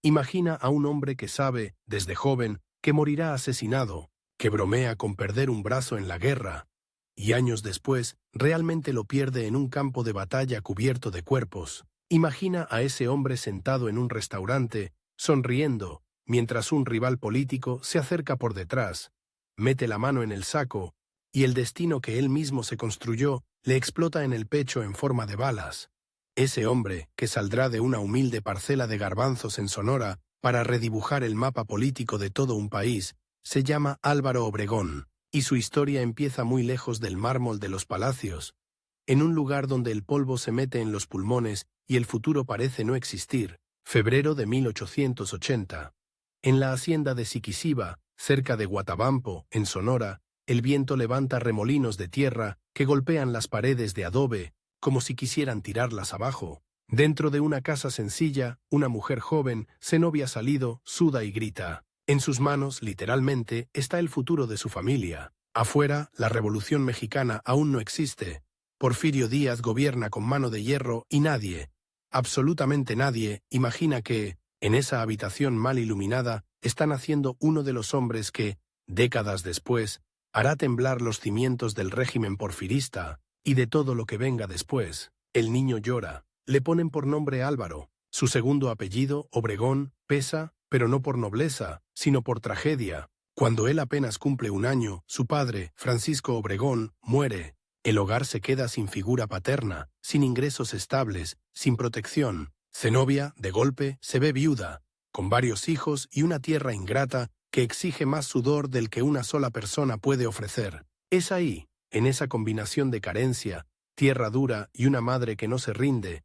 Imagina a un hombre que sabe, desde joven, que morirá asesinado, que bromea con perder un brazo en la guerra, y años después realmente lo pierde en un campo de batalla cubierto de cuerpos. Imagina a ese hombre sentado en un restaurante, sonriendo, mientras un rival político se acerca por detrás, mete la mano en el saco, y el destino que él mismo se construyó le explota en el pecho en forma de balas. Ese hombre, que saldrá de una humilde parcela de garbanzos en Sonora para redibujar el mapa político de todo un país, se llama Álvaro Obregón, y su historia empieza muy lejos del mármol de los palacios, en un lugar donde el polvo se mete en los pulmones y el futuro parece no existir. Febrero de 1880. En la hacienda de Siquisiba, cerca de Guatabampo, en Sonora, el viento levanta remolinos de tierra que golpean las paredes de adobe, como si quisieran tirarlas abajo. Dentro de una casa sencilla, una mujer joven, novia salido, suda y grita. En sus manos, literalmente, está el futuro de su familia. Afuera, la Revolución Mexicana aún no existe. Porfirio Díaz gobierna con mano de hierro y nadie, absolutamente nadie, imagina que, en esa habitación mal iluminada, está naciendo uno de los hombres que, décadas después, hará temblar los cimientos del régimen porfirista y de todo lo que venga después. El niño llora. Le ponen por nombre Álvaro. Su segundo apellido, Obregón, pesa, pero no por nobleza, sino por tragedia. Cuando él apenas cumple un año, su padre, Francisco Obregón, muere. El hogar se queda sin figura paterna, sin ingresos estables, sin protección. Zenobia, de golpe, se ve viuda, con varios hijos y una tierra ingrata que exige más sudor del que una sola persona puede ofrecer. Es ahí, en esa combinación de carencia, tierra dura y una madre que no se rinde,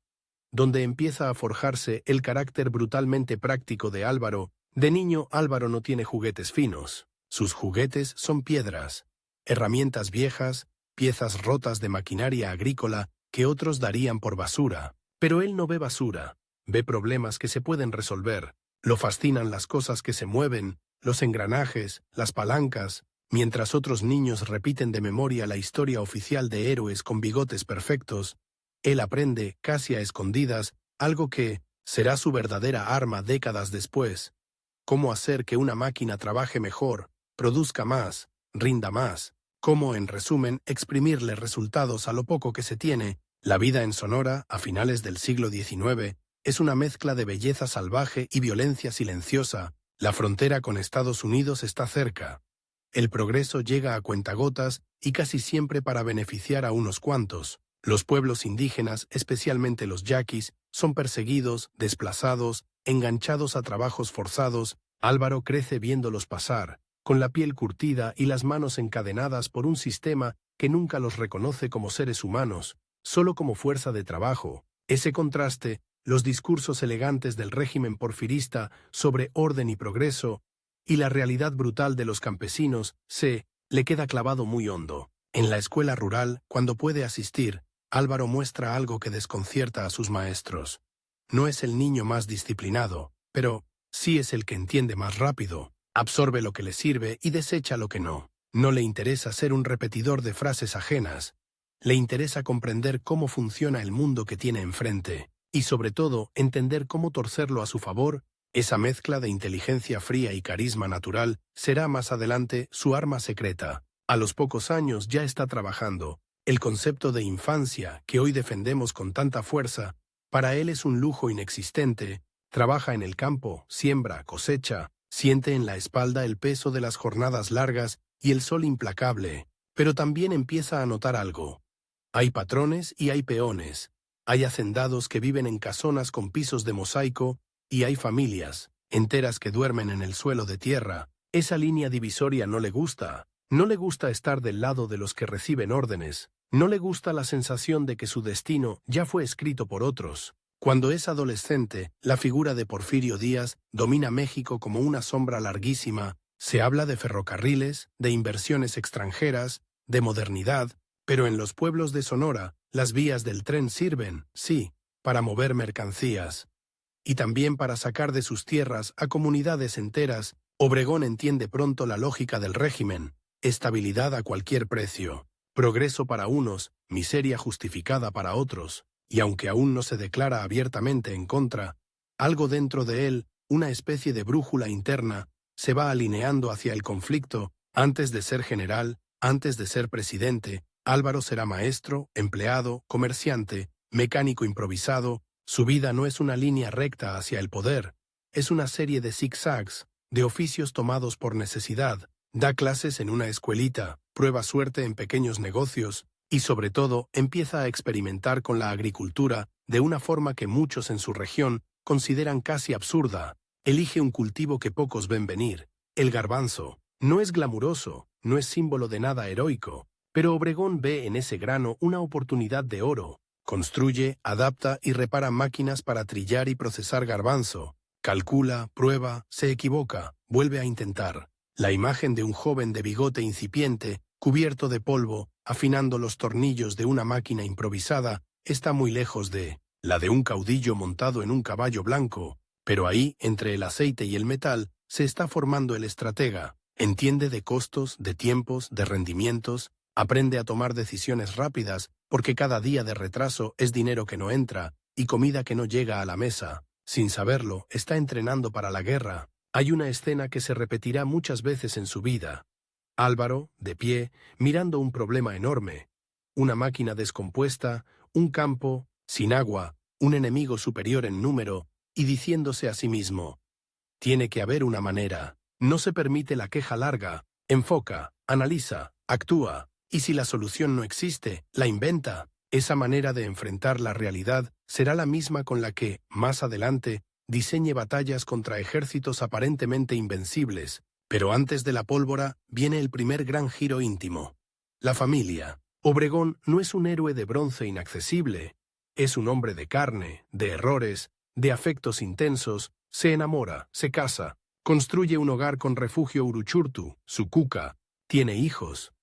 donde empieza a forjarse el carácter brutalmente práctico de Álvaro. De niño, Álvaro no tiene juguetes finos. Sus juguetes son piedras, herramientas viejas, piezas rotas de maquinaria agrícola que otros darían por basura. Pero él no ve basura, ve problemas que se pueden resolver. Lo fascinan las cosas que se mueven, los engranajes, las palancas, mientras otros niños repiten de memoria la historia oficial de héroes con bigotes perfectos. Él aprende, casi a escondidas, algo que será su verdadera arma décadas después: cómo hacer que una máquina trabaje mejor, produzca más, rinda más, cómo, en resumen, exprimirle resultados a lo poco que se tiene. La vida en Sonora, a finales del siglo XIX, es una mezcla de belleza salvaje y violencia silenciosa. La frontera con Estados Unidos está cerca. El progreso llega a cuentagotas y casi siempre para beneficiar a unos cuantos. Los pueblos indígenas, especialmente los yaquis, son perseguidos, desplazados, enganchados a trabajos forzados. Álvaro crece viéndolos pasar, con la piel curtida y las manos encadenadas por un sistema que nunca los reconoce como seres humanos, solo como fuerza de trabajo. Ese contraste, los discursos elegantes del régimen porfirista sobre orden y progreso, y la realidad brutal de los campesinos, le queda clavado muy hondo. En la escuela rural, cuando puede asistir, Álvaro muestra algo que desconcierta a sus maestros. No es el niño más disciplinado, pero sí es el que entiende más rápido, absorbe lo que le sirve y desecha lo que no. No le interesa ser un repetidor de frases ajenas. Le interesa comprender cómo funciona el mundo que tiene enfrente, y sobre todo entender cómo torcerlo a su favor. Esa mezcla de inteligencia fría y carisma natural será más adelante su arma secreta. A los pocos años ya está trabajando. El concepto de infancia, que hoy defendemos con tanta fuerza, para él es un lujo inexistente. Trabaja en el campo, siembra, cosecha, siente en la espalda el peso de las jornadas largas y el sol implacable, pero también empieza a notar algo. Hay patrones y hay peones, hay hacendados que viven en casonas con pisos de mosaico y hay familias enteras que duermen en el suelo de tierra. Esa línea divisoria no le gusta. No le gusta estar del lado de los que reciben órdenes. No le gusta la sensación de que su destino ya fue escrito por otros. Cuando es adolescente, la figura de Porfirio Díaz domina México como una sombra larguísima. Se habla de ferrocarriles, de inversiones extranjeras, de modernidad, pero en los pueblos de Sonora, las vías del tren sirven, sí, para mover mercancías, y también para sacar de sus tierras a comunidades enteras. Obregón entiende pronto la lógica del régimen: estabilidad a cualquier precio, progreso para unos, miseria justificada para otros. Y aunque aún no se declara abiertamente en contra, algo dentro de él una especie de brújula interna, se va alineando hacia el conflicto. Antes de ser general, antes de ser presidente, Álvaro será maestro, empleado, comerciante, mecánico improvisado. Su vida no es una línea recta hacia el poder, es una serie de zigzags, de oficios tomados por necesidad. Da clases en una escuelita, prueba suerte en pequeños negocios y, sobre todo, empieza a experimentar con la agricultura de una forma que muchos en su región consideran casi absurda. Elige un cultivo que pocos ven venir, el garbanzo. No es glamuroso, no es símbolo de nada heroico, pero Obregón ve en ese grano una oportunidad de oro. Construye, adapta y repara máquinas para trillar y procesar garbanzo. Calcula, prueba, se equivoca, vuelve a intentar. La imagen de un joven de bigote incipiente, cubierto de polvo, afinando los tornillos de una máquina improvisada, está muy lejos de la de un caudillo montado en un caballo blanco, pero ahí, entre el aceite y el metal, se está formando el estratega. Entiende de costos, de tiempos, de rendimientos, aprende a tomar decisiones rápidas, porque cada día de retraso es dinero que no entra y comida que no llega a la mesa. Sin saberlo, está entrenando para la guerra. Hay una escena que se repetirá muchas veces en su vida. Álvaro, de pie, mirando un problema enorme. Una máquina descompuesta, un campo, sin agua, un enemigo superior en número, y diciéndose a sí mismo: tiene que haber una manera. No se permite la queja larga. Enfoca, analiza, actúa. Y si la solución no existe, la inventa. Esa manera de enfrentar la realidad será la misma con la que, más adelante, diseñe batallas contra ejércitos aparentemente invencibles. Pero antes de la pólvora viene el primer gran giro íntimo. La familia. Obregón no es un héroe de bronce inaccesible. Es un hombre de carne, de errores, de afectos intensos. Se enamora, se casa, construye un hogar con refugio Uruchurtu, su cuca, tiene hijos.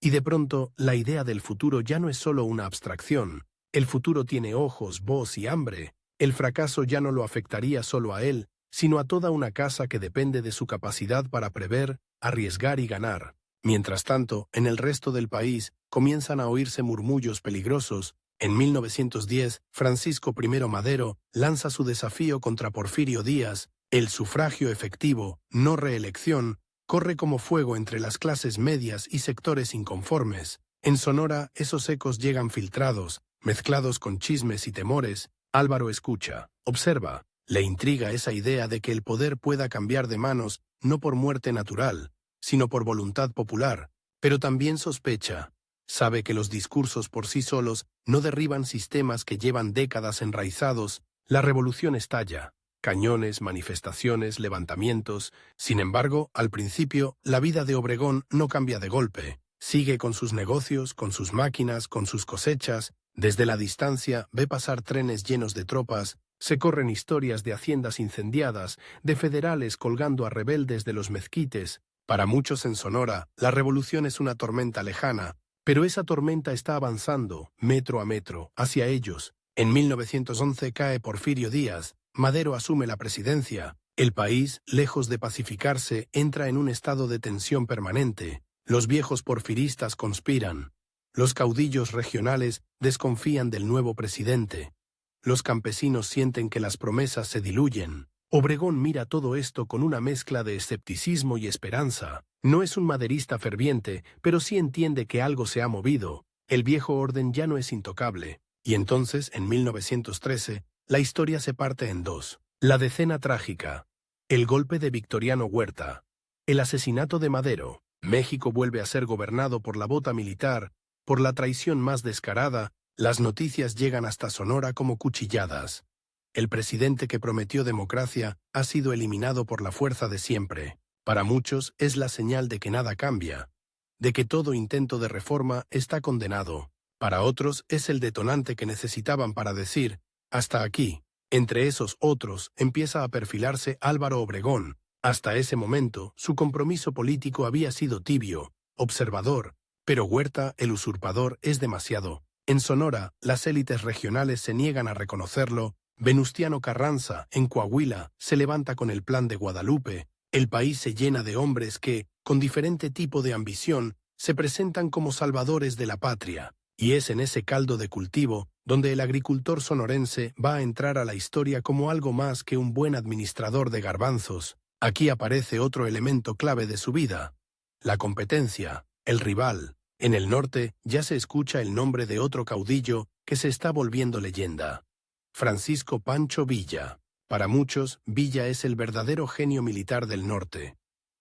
Y de pronto, la idea del futuro ya no es solo una abstracción. El futuro tiene ojos, voz y hambre. El fracaso ya no lo afectaría solo a él, sino a toda una casa que depende de su capacidad para prever, arriesgar y ganar. Mientras tanto, en el resto del país, comienzan a oírse murmullos peligrosos. En 1910, Francisco I. Madero lanza su desafío contra Porfirio Díaz. El sufragio efectivo, no reelección, corre como fuego entre las clases medias y sectores inconformes. En Sonora, esos ecos llegan filtrados, mezclados con chismes y temores. Álvaro escucha, observa, le intriga esa idea de que el poder pueda cambiar de manos no por muerte natural, sino por voluntad popular, pero también sospecha. Sabe que los discursos por sí solos no derriban sistemas que llevan décadas enraizados. La revolución estalla. Cañones, manifestaciones, levantamientos. Sin embargo, al principio, la vida de Obregón no cambia de golpe. Sigue con sus negocios, con sus máquinas, con sus cosechas. Desde la distancia ve pasar trenes llenos de tropas. Se corren historias de haciendas incendiadas, de federales colgando a rebeldes de los mezquites. Para muchos en Sonora, la revolución es una tormenta lejana, pero esa tormenta está avanzando, metro a metro, hacia ellos. En 1911 cae Porfirio Díaz. Madero asume la presidencia. El país, lejos de pacificarse, entra en un estado de tensión permanente. Los viejos porfiristas conspiran. Los caudillos regionales desconfían del nuevo presidente. Los campesinos sienten que las promesas se diluyen. Obregón mira todo esto con una mezcla de escepticismo y esperanza. No es un maderista ferviente, pero sí entiende que algo se ha movido. El viejo orden ya no es intocable. Y entonces, en 1913, la historia se parte en dos. La decena trágica. El golpe de Victoriano Huerta. El asesinato de Madero. México vuelve a ser gobernado por la bota militar, por la traición más descarada. Las noticias llegan hasta Sonora como cuchilladas. El presidente que prometió democracia ha sido eliminado por la fuerza de siempre. Para muchos es la señal de que nada cambia, de que todo intento de reforma está condenado. Para otros es el detonante que necesitaban para decir: hasta aquí. Entre esos otros empieza a perfilarse Álvaro Obregón. Hasta ese momento, su compromiso político había sido tibio, observador, pero Huerta, el usurpador, es demasiado. En Sonora, las élites regionales se niegan a reconocerlo. Venustiano Carranza, en Coahuila, se levanta con el Plan de Guadalupe. El país se llena de hombres que, con diferente tipo de ambición, se presentan como salvadores de la patria. Y es en ese caldo de cultivo donde el agricultor sonorense va a entrar a la historia como algo más que un buen administrador de garbanzos. Aquí aparece otro elemento clave de su vida: la competencia, el rival. En el norte ya se escucha el nombre de otro caudillo que se está volviendo leyenda: Francisco Pancho Villa. Para muchos, Villa es el verdadero genio militar del norte.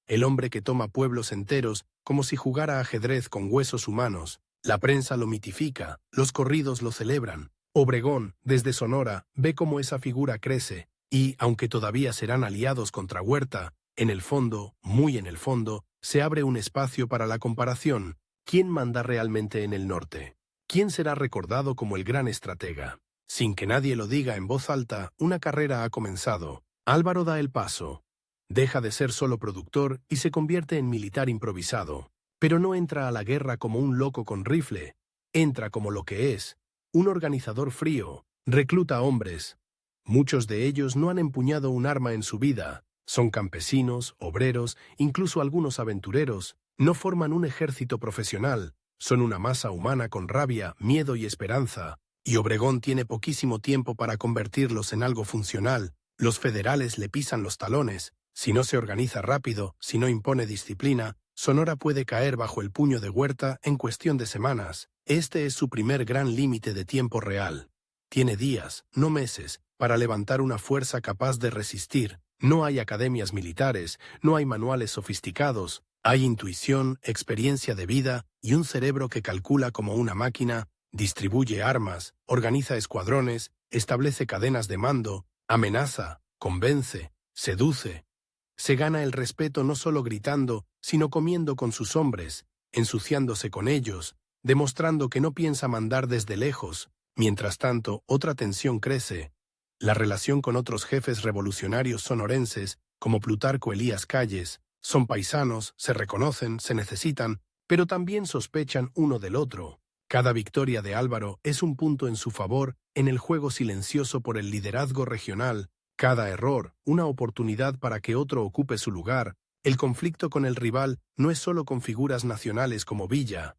El hombre que toma pueblos enteros como si jugara ajedrez con huesos humanos. La prensa lo mitifica, los corridos lo celebran. Obregón, desde Sonora, ve cómo esa figura crece, y, aunque todavía serán aliados contra Huerta, en el fondo, muy en el fondo, se abre un espacio para la comparación. ¿Quién manda realmente en el norte? ¿Quién será recordado como el gran estratega? Sin que nadie lo diga en voz alta, una carrera ha comenzado. Álvaro da el paso. Deja de ser solo productor y se convierte en militar improvisado. Pero no entra a la guerra como un loco con rifle. Entra como lo que es: un organizador frío. Recluta hombres. Muchos de ellos no han empuñado un arma en su vida. Son campesinos, obreros, incluso algunos aventureros. No forman un ejército profesional. Son una masa humana con rabia, miedo y esperanza. Y Obregón tiene poquísimo tiempo para convertirlos en algo funcional. Los federales le pisan los talones. Si no se organiza rápido, si no impone disciplina, Sonora puede caer bajo el puño de Huerta en cuestión de semanas. Este es su primer gran límite de tiempo real. Tiene días, no meses, para levantar una fuerza capaz de resistir. No hay academias militares, no hay manuales sofisticados. Hay intuición, experiencia de vida y un cerebro que calcula como una máquina. Distribuye armas, organiza escuadrones, establece cadenas de mando, amenaza, convence, seduce. Se gana el respeto no solo gritando, sino comiendo con sus hombres, ensuciándose con ellos, demostrando que no piensa mandar desde lejos. Mientras tanto, otra tensión crece: la relación con otros jefes revolucionarios sonorenses, como Plutarco Elías Calles. Son paisanos, se reconocen, se necesitan, pero también sospechan uno del otro. Cada victoria de Álvaro es un punto en su favor en el juego silencioso por el liderazgo regional. Cada error, una oportunidad para que otro ocupe su lugar. El conflicto con el rival no es solo con figuras nacionales como Villa.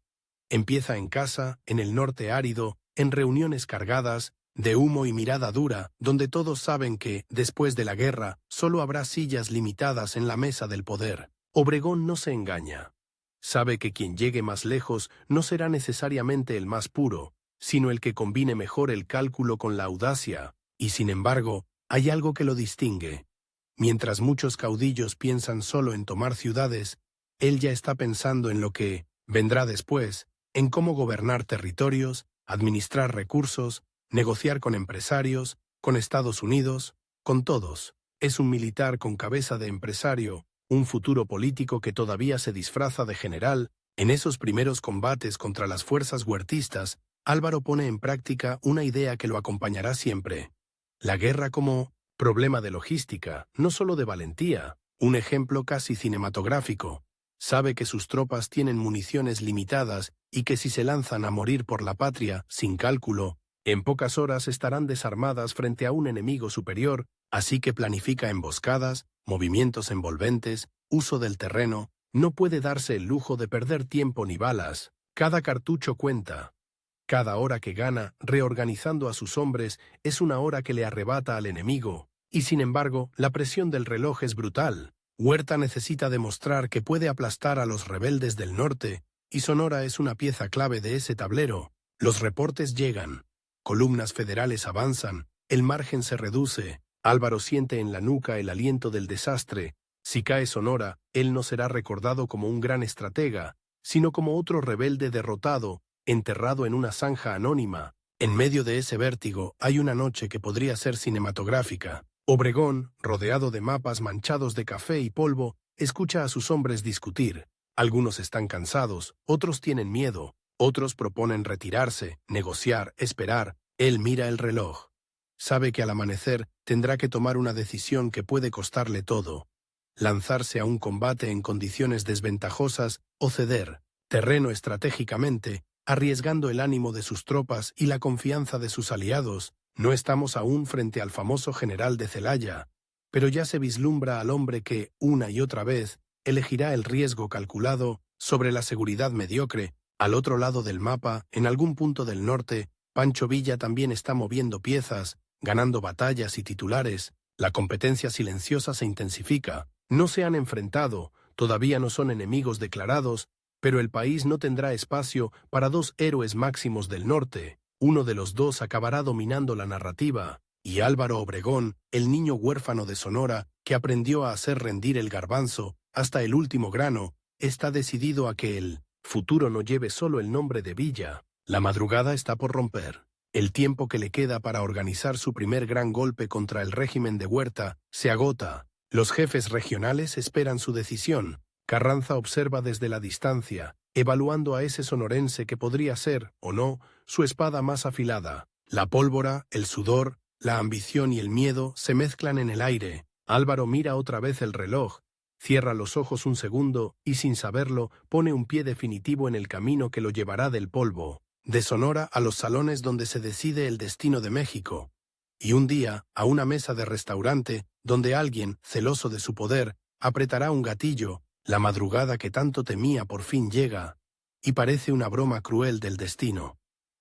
Empieza en casa, en el norte árido, en reuniones cargadas de humo y mirada dura, donde todos saben que, después de la guerra, solo habrá sillas limitadas en la mesa del poder. Obregón no se engaña. Sabe que quien llegue más lejos no será necesariamente el más puro, sino el que combine mejor el cálculo con la audacia, y sin embargo, hay algo que lo distingue. Mientras muchos caudillos piensan solo en tomar ciudades, él ya está pensando en lo que vendrá después, en cómo gobernar territorios, administrar recursos, negociar con empresarios, con Estados Unidos, con todos. Es un militar con cabeza de empresario, un futuro político que todavía se disfraza de general. En esos primeros combates contra las fuerzas huertistas, Álvaro pone en práctica una idea que lo acompañará siempre: la guerra como problema de logística, no solo de valentía. Un ejemplo casi cinematográfico. Sabe que sus tropas tienen municiones limitadas y que si se lanzan a morir por la patria, sin cálculo, en pocas horas estarán desarmadas frente a un enemigo superior, así que planifica emboscadas, movimientos envolventes, uso del terreno. No puede darse el lujo de perder tiempo ni balas. Cada cartucho cuenta. Cada hora que gana, reorganizando a sus hombres, es una hora que le arrebata al enemigo. Y sin embargo, la presión del reloj es brutal. Huerta necesita demostrar que puede aplastar a los rebeldes del norte, y Sonora es una pieza clave de ese tablero. Los reportes llegan. Columnas federales avanzan, el margen se reduce. Álvaro siente en la nuca el aliento del desastre. Si cae Sonora, él no será recordado como un gran estratega, sino como otro rebelde derrotado, enterrado en una zanja anónima. En medio de ese vértigo hay una noche que podría ser cinematográfica. Obregón, rodeado de mapas manchados de café y polvo, escucha a sus hombres discutir. Algunos están cansados, otros tienen miedo, otros proponen retirarse, negociar, esperar. Él mira el reloj. Sabe que al amanecer tendrá que tomar una decisión que puede costarle todo: lanzarse a un combate en condiciones desventajosas o ceder terreno estratégicamente, arriesgando el ánimo de sus tropas y la confianza de sus aliados. No estamos aún frente al famoso general de Celaya, pero ya se vislumbra al hombre que, una y otra vez, elegirá el riesgo calculado sobre la seguridad mediocre. Al otro lado del mapa, en algún punto del norte, Pancho Villa también está moviendo piezas, ganando batallas y titulares. La competencia silenciosa se intensifica. No se han enfrentado, todavía no son enemigos declarados, pero el país no tendrá espacio para dos héroes máximos del norte. Uno de los dos acabará dominando la narrativa, y Álvaro Obregón, el niño huérfano de Sonora, que aprendió a hacer rendir el garbanzo hasta el último grano, está decidido a que el futuro no lleve solo el nombre de Villa. La madrugada está por romper. El tiempo que le queda para organizar su primer gran golpe contra el régimen de Huerta se agota. Los jefes regionales esperan su decisión. Carranza observa desde la distancia, evaluando a ese sonorense que podría ser, o no, su espada más afilada. La pólvora, el sudor, la ambición y el miedo se mezclan en el aire. Álvaro mira otra vez el reloj, cierra los ojos un segundo y, sin saberlo, pone un pie definitivo en el camino que lo llevará del polvo, de Sonora a los salones donde se decide el destino de México. Y un día, a una mesa de restaurante, donde alguien, celoso de su poder, apretará un gatillo, la madrugada que tanto temía por fin llega, y parece una broma cruel del destino.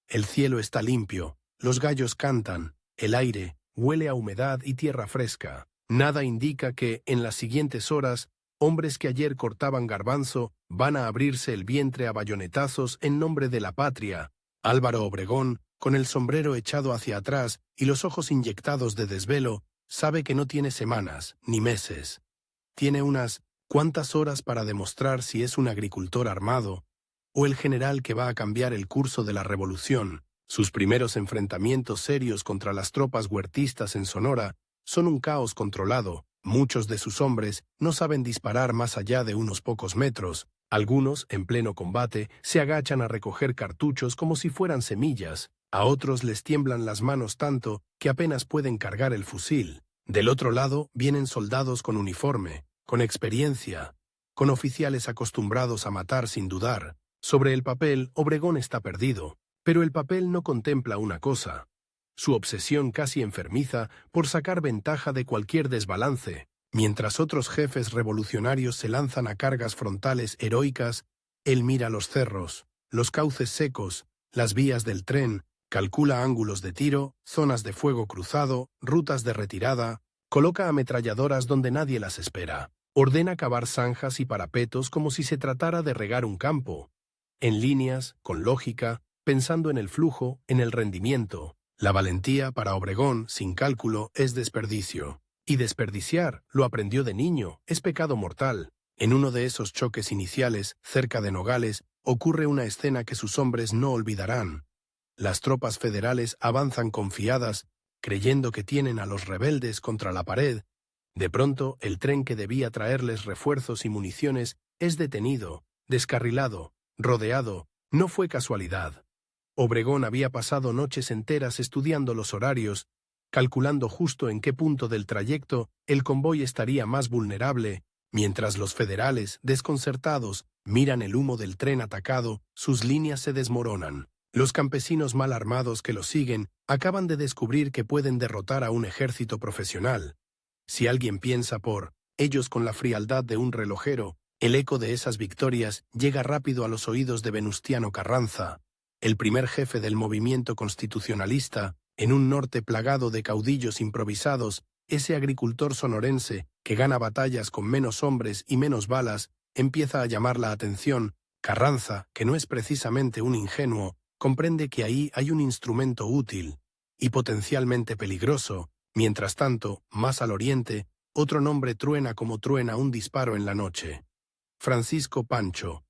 El cielo está limpio, los gallos cantan, el aire huele a humedad y tierra fresca. Nada indica que, en las siguientes horas, hombres que ayer cortaban garbanzo van a abrirse el vientre a bayonetazos en nombre de la patria. Álvaro Obregón, con el sombrero echado hacia atrás y los ojos inyectados de desvelo, sabe que no tiene semanas, ni meses. Tiene unas cuantas horas para demostrar si es un agricultor armado o el general que va a cambiar el curso de la revolución. Sus primeros enfrentamientos serios contra las tropas huertistas en Sonora son un caos controlado. Muchos de sus hombres no saben disparar más allá de unos pocos metros. Algunos, en pleno combate, se agachan a recoger cartuchos como si fueran semillas. A otros les tiemblan las manos tanto que apenas pueden cargar el fusil. Del otro lado vienen soldados con uniforme, con experiencia, con oficiales acostumbrados a matar sin dudar. Sobre el papel, Obregón está perdido, pero el papel no contempla una cosa: su obsesión casi enfermiza por sacar ventaja de cualquier desbalance. Mientras otros jefes revolucionarios se lanzan a cargas frontales heroicas, él mira los cerros, los cauces secos, las vías del tren, calcula ángulos de tiro, zonas de fuego cruzado, rutas de retirada, coloca ametralladoras donde nadie las espera, ordena cavar zanjas y parapetos como si se tratara de regar un campo, en líneas, con lógica, pensando en el flujo, en el rendimiento. La valentía, para Obregón, sin cálculo, es desperdicio. Y desperdiciar, lo aprendió de niño, es pecado mortal. En uno de esos choques iniciales, cerca de Nogales, ocurre una escena que sus hombres no olvidarán. Las tropas federales avanzan confiadas, creyendo que tienen a los rebeldes contra la pared. De pronto, el tren que debía traerles refuerzos y municiones es detenido, descarrilado, rodeado. No fue casualidad. Obregón había pasado noches enteras estudiando los horarios, calculando justo en qué punto del trayecto el convoy estaría más vulnerable. Mientras los federales, desconcertados, miran el humo del tren atacado, sus líneas se desmoronan. Los campesinos mal armados que los siguen acaban de descubrir que pueden derrotar a un ejército profesional. Si alguien piensa por ellos con la frialdad de un relojero, el eco de esas victorias llega rápido a los oídos de Venustiano Carranza, el primer jefe del movimiento constitucionalista, en un norte plagado de caudillos improvisados. Ese agricultor sonorense, que gana batallas con menos hombres y menos balas, empieza a llamar la atención. Carranza, que no es precisamente un ingenuo, comprende que ahí hay un instrumento útil y potencialmente peligroso. Mientras tanto, más al oriente, otro nombre truena como truena un disparo en la noche. Francisco Pancho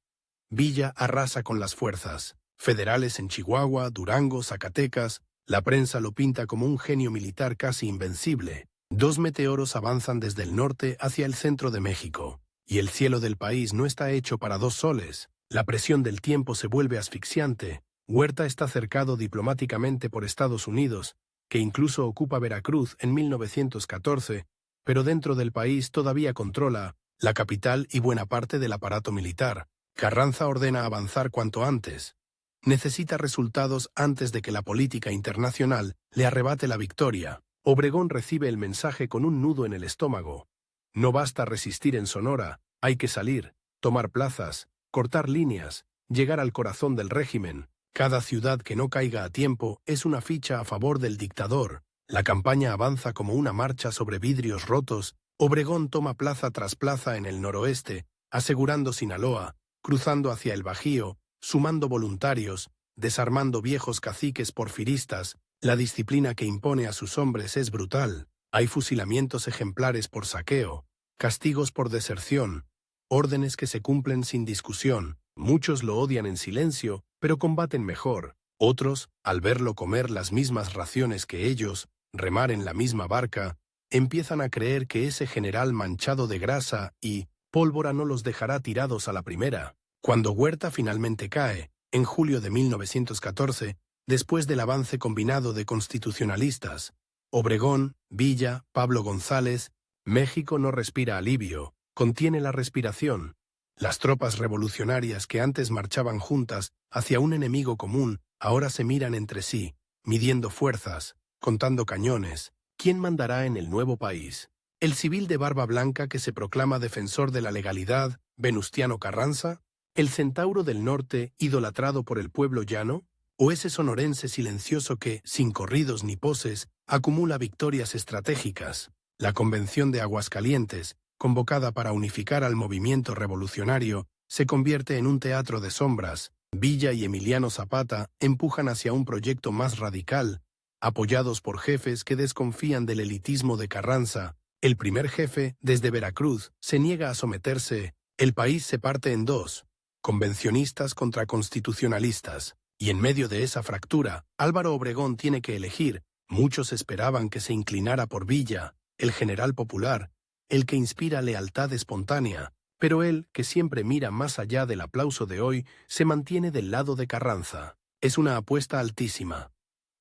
Villa arrasa con las fuerzas federales en Chihuahua, Durango, Zacatecas. La prensa lo pinta como un genio militar casi invencible. Dos meteoros avanzan desde el norte hacia el centro de México, y el cielo del país no está hecho para dos soles. La presión del tiempo se vuelve asfixiante. Huerta está cercado diplomáticamente por Estados Unidos, que incluso ocupa Veracruz en 1914, pero dentro del país todavía controla la capital y buena parte del aparato militar. Carranza ordena avanzar cuanto antes. Necesita resultados antes de que la política internacional le arrebate la victoria. Obregón recibe el mensaje con un nudo en el estómago. No basta resistir en Sonora, hay que salir, tomar plazas, cortar líneas, llegar al corazón del régimen. Cada ciudad que no caiga a tiempo es una ficha a favor del dictador. La campaña avanza como una marcha sobre vidrios rotos. Obregón toma plaza tras plaza en el noroeste, asegurando Sinaloa, cruzando hacia el Bajío, sumando voluntarios, desarmando viejos caciques porfiristas. La disciplina que impone a sus hombres es brutal. Hay fusilamientos ejemplares por saqueo, castigos por deserción, órdenes que se cumplen sin discusión. Muchos lo odian en silencio, pero combaten mejor. Otros, al verlo comer las mismas raciones que ellos, remar en la misma barca, empiezan a creer que ese general manchado de grasa y pólvora no los dejará tirados a la primera. Cuando Huerta finalmente cae, en julio de 1914, después del avance combinado de constitucionalistas, Obregón, Villa, Pablo González, México no respira alivio, contiene la respiración. Las tropas revolucionarias que antes marchaban juntas hacia un enemigo común, ahora se miran entre sí, midiendo fuerzas, contando cañones. ¿Quién mandará en el nuevo país? ¿El civil de barba blanca que se proclama defensor de la legalidad, Venustiano Carranza? ¿El centauro del norte idolatrado por el pueblo llano? ¿O ese sonorense silencioso que, sin corridos ni poses, acumula victorias estratégicas? La Convención de Aguascalientes, convocada para unificar al movimiento revolucionario, se convierte en un teatro de sombras. Villa y Emiliano Zapata empujan hacia un proyecto más radical, apoyados por jefes que desconfían del elitismo de Carranza. El primer jefe, desde Veracruz, se niega a someterse. El país se parte en dos, convencionistas contra constitucionalistas. Y en medio de esa fractura, Álvaro Obregón tiene que elegir. Muchos esperaban que se inclinara por Villa, el general popular, el que inspira lealtad espontánea, pero él, que siempre mira más allá del aplauso de hoy, se mantiene del lado de Carranza. Es una apuesta altísima.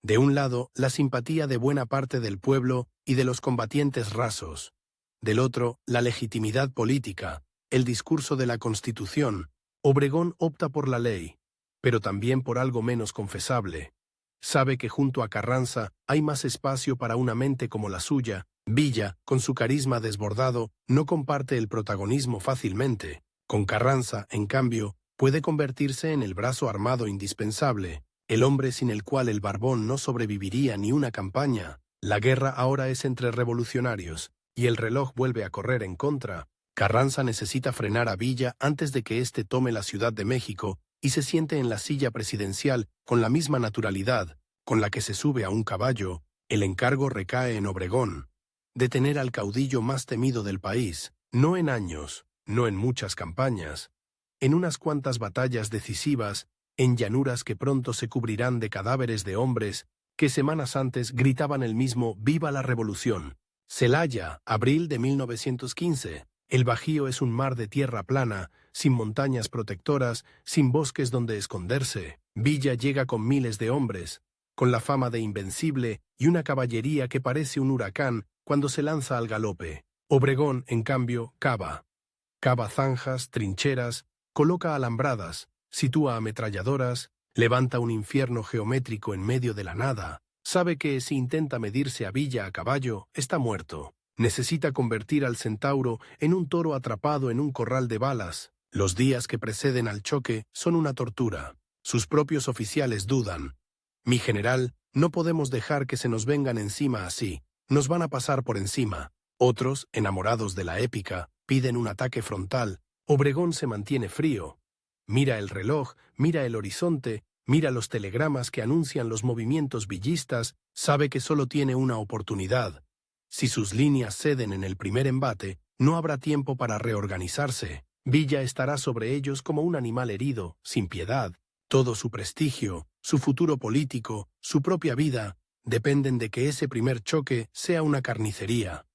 De un lado, la simpatía de buena parte del pueblo y de los combatientes rasos. Del otro, la legitimidad política, el discurso de la Constitución. Obregón opta por la ley, pero también por algo menos confesable. Sabe que junto a Carranza hay más espacio para una mente como la suya. Villa, con su carisma desbordado, no comparte el protagonismo fácilmente. Con Carranza, en cambio, puede convertirse en el brazo armado indispensable, el hombre sin el cual el Barbón no sobreviviría ni una campaña. La guerra ahora es entre revolucionarios, y el reloj vuelve a correr en contra. Carranza necesita frenar a Villa antes de que éste tome la Ciudad de México y se siente en la silla presidencial con la misma naturalidad con la que se sube a un caballo. El encargo recae en Obregón. Detener al caudillo más temido del país, no en años, no en muchas campañas, en unas cuantas batallas decisivas, en llanuras que pronto se cubrirán de cadáveres de hombres que semanas antes gritaban el mismo «¡Viva la Revolución!». Celaya, abril de 1915. El Bajío es un mar de tierra plana, sin montañas protectoras, sin bosques donde esconderse. Villa llega con miles de hombres, con la fama de invencible y una caballería que parece un huracán cuando se lanza al galope. Obregón, en cambio, cava. Cava zanjas, trincheras, coloca alambradas, sitúa ametralladoras, levanta un infierno geométrico en medio de la nada. Sabe que si intenta medirse a Villa a caballo, está muerto. Necesita convertir al centauro en un toro atrapado en un corral de balas. Los días que preceden al choque son una tortura. Sus propios oficiales dudan. «Mi general, no podemos dejar que se nos vengan encima así. Nos van a pasar por encima». Otros, enamorados de la épica, piden un ataque frontal. Obregón se mantiene frío. Mira el reloj, mira el horizonte, mira los telegramas que anuncian los movimientos villistas, sabe que solo tiene una oportunidad. Si sus líneas ceden en el primer embate, no habrá tiempo para reorganizarse. Villa estará sobre ellos como un animal herido, sin piedad. Todo su prestigio, su futuro político, su propia vida, dependen de que ese primer choque sea una carnicería.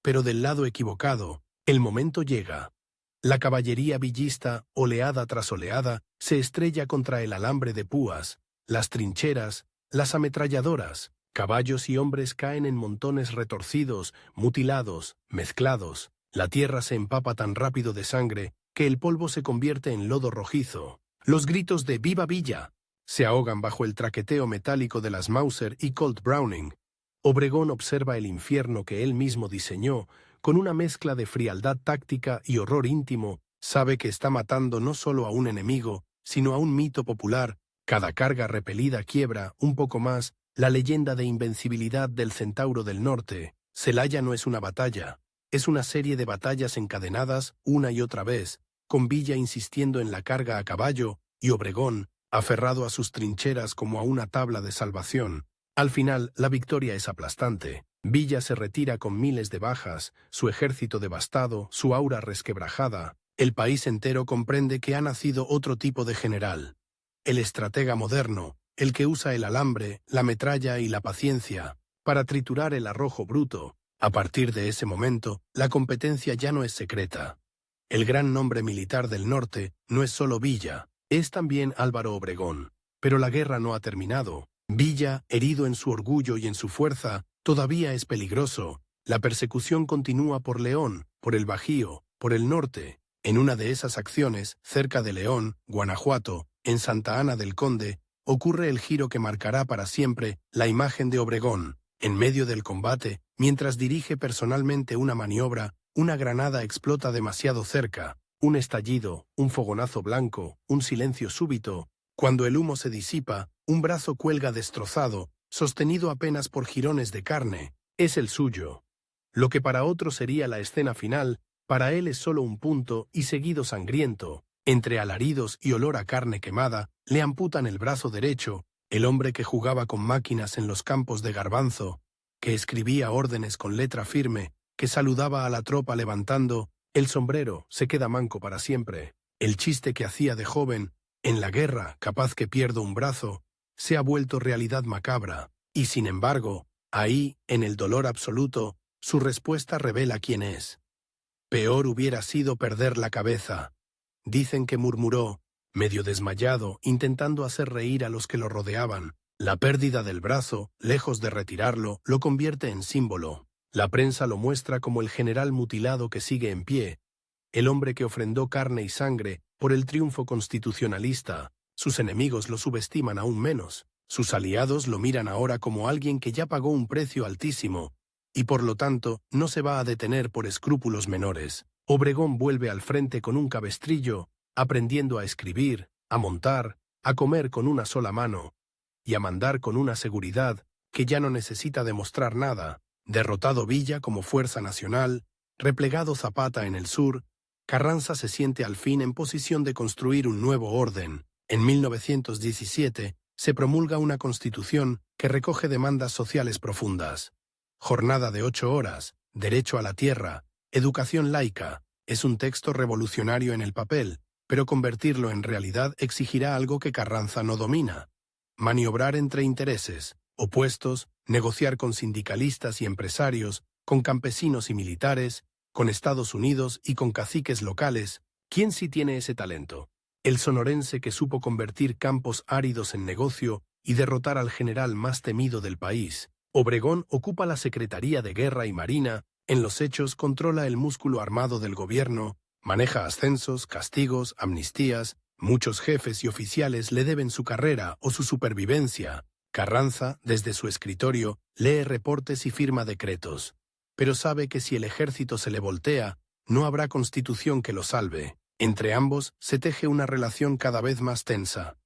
Pero del lado equivocado, el momento llega. La caballería villista, oleada tras oleada, se estrella contra el alambre de púas, las trincheras, las ametralladoras. Caballos y hombres caen en montones retorcidos, mutilados, mezclados. La tierra se empapa tan rápido de sangre que el polvo se convierte en lodo rojizo. Los gritos de «¡Viva Villa!» se ahogan bajo el traqueteo metálico de las Mauser y Colt Browning. Obregón observa el infierno que él mismo diseñó, con una mezcla de frialdad táctica y horror íntimo. Sabe que está matando no solo a un enemigo, sino a un mito popular. Cada carga repelida quiebra, un poco más, la leyenda de invencibilidad del Centauro del Norte. Celaya no es una batalla, es una serie de batallas encadenadas una y otra vez, con Villa insistiendo en la carga a caballo y Obregón, aferrado a sus trincheras como a una tabla de salvación. Al final, la victoria es aplastante. Villa se retira con miles de bajas, su ejército devastado, su aura resquebrajada. El país entero comprende que ha nacido otro tipo de general. El estratega moderno, el que usa el alambre, la metralla y la paciencia para triturar el arrojo bruto. A partir de ese momento, la competencia ya no es secreta. El gran nombre militar del norte no es solo Villa, es también Álvaro Obregón. Pero la guerra no ha terminado. Villa, herido en su orgullo y en su fuerza, todavía es peligroso. La persecución continúa por León, por el Bajío, por el norte. En una de esas acciones, cerca de León, Guanajuato, en Santa Ana del Conde, ocurre el giro que marcará para siempre la imagen de Obregón. En medio del combate, mientras dirige personalmente una maniobra, una granada explota demasiado cerca, un estallido, un fogonazo blanco, un silencio súbito. Cuando el humo se disipa, un brazo cuelga destrozado, sostenido apenas por jirones de carne. Es el suyo. Lo que para otro sería la escena final, para él es solo un punto y seguido sangriento. Entre alaridos y olor a carne quemada, le amputan el brazo derecho. El hombre que jugaba con máquinas en los campos de garbanzo, que escribía órdenes con letra firme, que saludaba a la tropa levantando el sombrero, se queda manco para siempre. El chiste que hacía de joven, en la guerra, capaz que pierdo un brazo, se ha vuelto realidad macabra. Y sin embargo, ahí, en el dolor absoluto, su respuesta revela quién es. Peor hubiera sido perder la cabeza. Dicen que murmuró, medio desmayado, intentando hacer reír a los que lo rodeaban. La pérdida del brazo, lejos de retirarlo, lo convierte en símbolo. La prensa lo muestra como el general mutilado que sigue en pie, el hombre que ofrendó carne y sangre por el triunfo constitucionalista. Sus enemigos lo subestiman aún menos. Sus aliados lo miran ahora como alguien que ya pagó un precio altísimo, y por lo tanto no se va a detener por escrúpulos menores. Obregón vuelve al frente con un cabestrillo, aprendiendo a escribir, a montar, a comer con una sola mano, y a mandar con una seguridad que ya no necesita demostrar nada. Derrotado Villa como fuerza nacional, replegado Zapata en el sur, Carranza se siente al fin en posición de construir un nuevo orden. En 1917 se promulga una constitución que recoge demandas sociales profundas. Jornada de 8 horas, derecho a la tierra, educación laica. Es un texto revolucionario en el papel, pero convertirlo en realidad exigirá algo que Carranza no domina. Maniobrar entre intereses opuestos, negociar con sindicalistas y empresarios, con campesinos y militares, con Estados Unidos y con caciques locales. ¿Quién sí tiene ese talento? El sonorense que supo convertir campos áridos en negocio y derrotar al general más temido del país. Obregón ocupa la Secretaría de Guerra y Marina, en los hechos controla el músculo armado del gobierno, maneja ascensos, castigos, amnistías. Muchos jefes y oficiales le deben su carrera o su supervivencia. Carranza, desde su escritorio, lee reportes y firma decretos. Pero sabe que si el ejército se le voltea, no habrá constitución que lo salve. Entre ambos se teje una relación cada vez más tensa.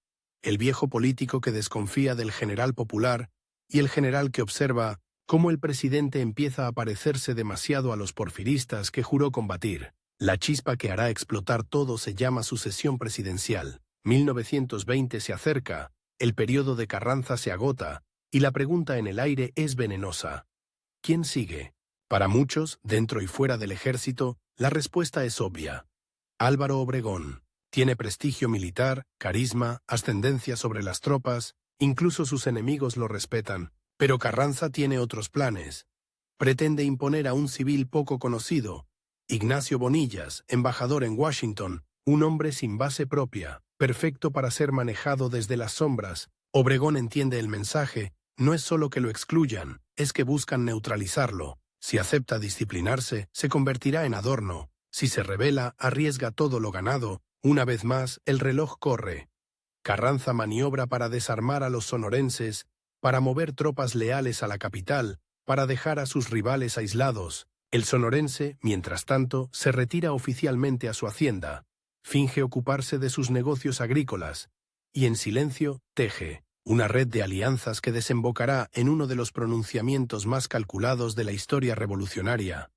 El viejo político que desconfía del general popular y el general que observa cómo el presidente empieza a parecerse demasiado a los porfiristas que juró combatir. La chispa que hará explotar todo se llama sucesión presidencial. 1920 se acerca, el periodo de Carranza se agota, y la pregunta en el aire es venenosa. ¿Quién sigue? Para muchos, dentro y fuera del ejército, la respuesta es obvia. Álvaro Obregón. Tiene prestigio militar, carisma, ascendencia sobre las tropas, incluso sus enemigos lo respetan. Pero Carranza tiene otros planes. Pretende imponer a un civil poco conocido, Ignacio Bonillas, embajador en Washington, un hombre sin base propia, perfecto para ser manejado desde las sombras. Obregón entiende el mensaje, no es solo que lo excluyan, es que buscan neutralizarlo. Si acepta disciplinarse, se convertirá en adorno. Si se rebela, arriesga todo lo ganado. Una vez más, el reloj corre. Carranza maniobra para desarmar a los sonorenses, para mover tropas leales a la capital, para dejar a sus rivales aislados. El sonorense, mientras tanto, se retira oficialmente a su hacienda. Finge ocuparse de sus negocios agrícolas, y en silencio teje una red de alianzas que desembocará en uno de los pronunciamientos más calculados de la historia revolucionaria.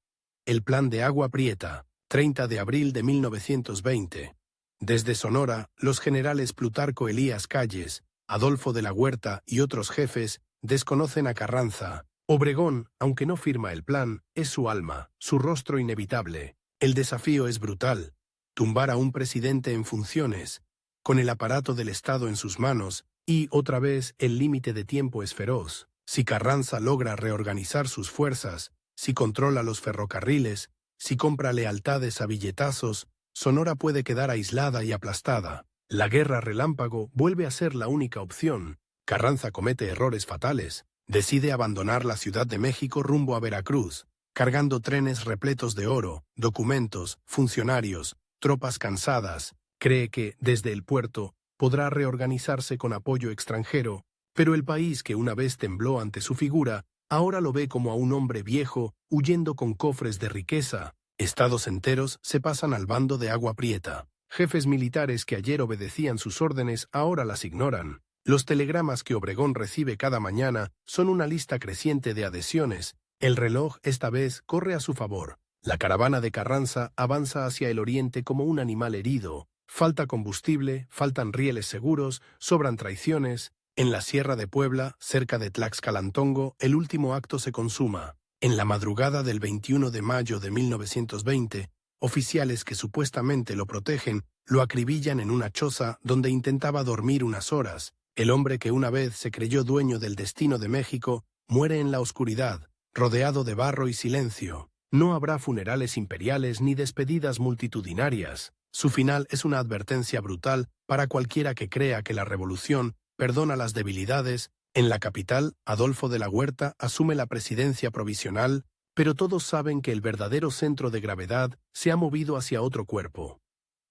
El Plan de Agua Prieta, 30 de abril de 1920. Desde Sonora, los generales Plutarco Elías Calles, Adolfo de la Huerta y otros jefes desconocen a Carranza. Obregón, aunque no firma el plan, es su alma, su rostro inevitable. El desafío es brutal: tumbar a un presidente en funciones, con el aparato del Estado en sus manos, y, otra vez, el límite de tiempo es feroz. Si Carranza logra reorganizar sus fuerzas, si controla los ferrocarriles, si compra lealtades a billetazos, Sonora puede quedar aislada y aplastada. La guerra relámpago vuelve a ser la única opción. Carranza comete errores fatales. Decide abandonar la Ciudad de México rumbo a Veracruz, cargando trenes repletos de oro, documentos, funcionarios, tropas cansadas. Cree que, desde el puerto, podrá reorganizarse con apoyo extranjero, pero el país que una vez tembló ante su figura, ahora lo ve como a un hombre viejo, huyendo con cofres de riqueza. Estados enteros se pasan al bando de Agua Prieta. Jefes militares que ayer obedecían sus órdenes ahora las ignoran. Los telegramas que Obregón recibe cada mañana son una lista creciente de adhesiones. El reloj, esta vez, corre a su favor. La caravana de Carranza avanza hacia el oriente como un animal herido. Falta combustible, faltan rieles seguros, sobran traiciones. En la Sierra de Puebla, cerca de Tlaxcalantongo, el último acto se consuma. En la madrugada del 21 de mayo de 1920, oficiales que supuestamente lo protegen lo acribillan en una choza donde intentaba dormir unas horas. El hombre que una vez se creyó dueño del destino de México muere en la oscuridad, rodeado de barro y silencio. No habrá funerales imperiales ni despedidas multitudinarias. Su final es una advertencia brutal para cualquiera que crea que la revolución perdona las debilidades. En la capital, Adolfo de la Huerta asume la presidencia provisional, pero todos saben que el verdadero centro de gravedad se ha movido hacia otro cuerpo.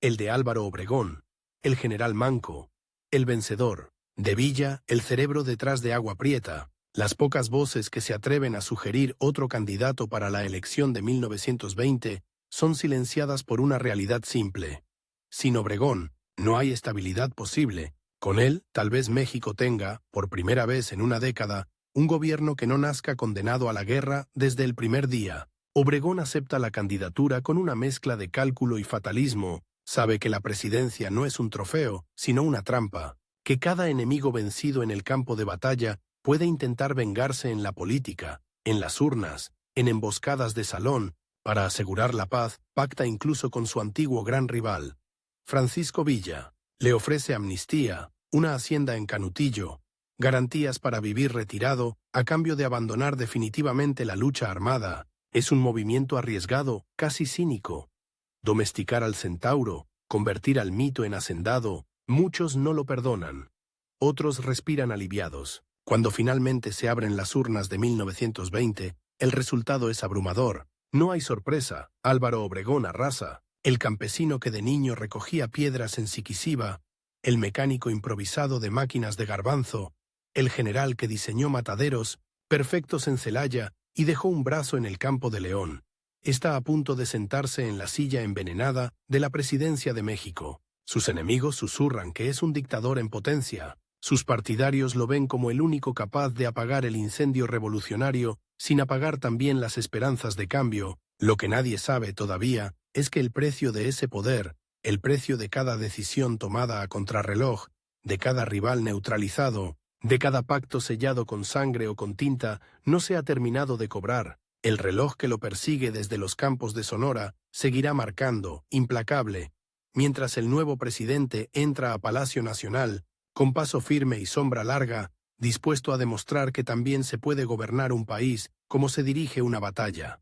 El de Álvaro Obregón, el general Manco, el vencedor. De Villa, el cerebro detrás de Agua Prieta. Las pocas voces que se atreven a sugerir otro candidato para la elección de 1920 son silenciadas por una realidad simple. Sin Obregón, no hay estabilidad posible. Con él, tal vez México tenga, por primera vez en una década, un gobierno que no nazca condenado a la guerra desde el primer día. Obregón acepta la candidatura con una mezcla de cálculo y fatalismo. Sabe que la presidencia no es un trofeo, sino una trampa, que cada enemigo vencido en el campo de batalla puede intentar vengarse en la política, en las urnas, en emboscadas de salón. Para asegurar la paz, pacta incluso con su antiguo gran rival, Francisco Villa. Le ofrece amnistía, una hacienda en Canutillo, garantías para vivir retirado a cambio de abandonar definitivamente la lucha armada. Es un movimiento arriesgado, casi cínico. Domesticar al centauro, convertir al mito en hacendado, muchos no lo perdonan. Otros respiran aliviados. Cuando finalmente se abren las urnas de 1920, el resultado es abrumador. No hay sorpresa. Álvaro Obregón arrasa. El campesino que de niño recogía piedras en Siquisiba, el mecánico improvisado de máquinas de garbanzo, el general que diseñó mataderos perfectos en Celaya y dejó un brazo en el campo de León, está a punto de sentarse en la silla envenenada de la presidencia de México. Sus enemigos susurran que es un dictador en potencia. Sus partidarios lo ven como el único capaz de apagar el incendio revolucionario sin apagar también las esperanzas de cambio. Lo que nadie sabe todavía es que el precio de ese poder, el precio de cada decisión tomada a contrarreloj, de cada rival neutralizado, de cada pacto sellado con sangre o con tinta, no se ha terminado de cobrar. El reloj que lo persigue desde los campos de Sonora seguirá marcando, implacable, mientras el nuevo presidente entra a Palacio Nacional, con paso firme y sombra larga, dispuesto a demostrar que también se puede gobernar un país como se dirige una batalla,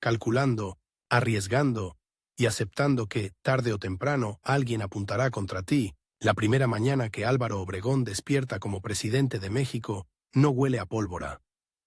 calculando, arriesgando y aceptando que, tarde o temprano, alguien apuntará contra ti. La primera mañana que Álvaro Obregón despierta como presidente de México, no huele a pólvora.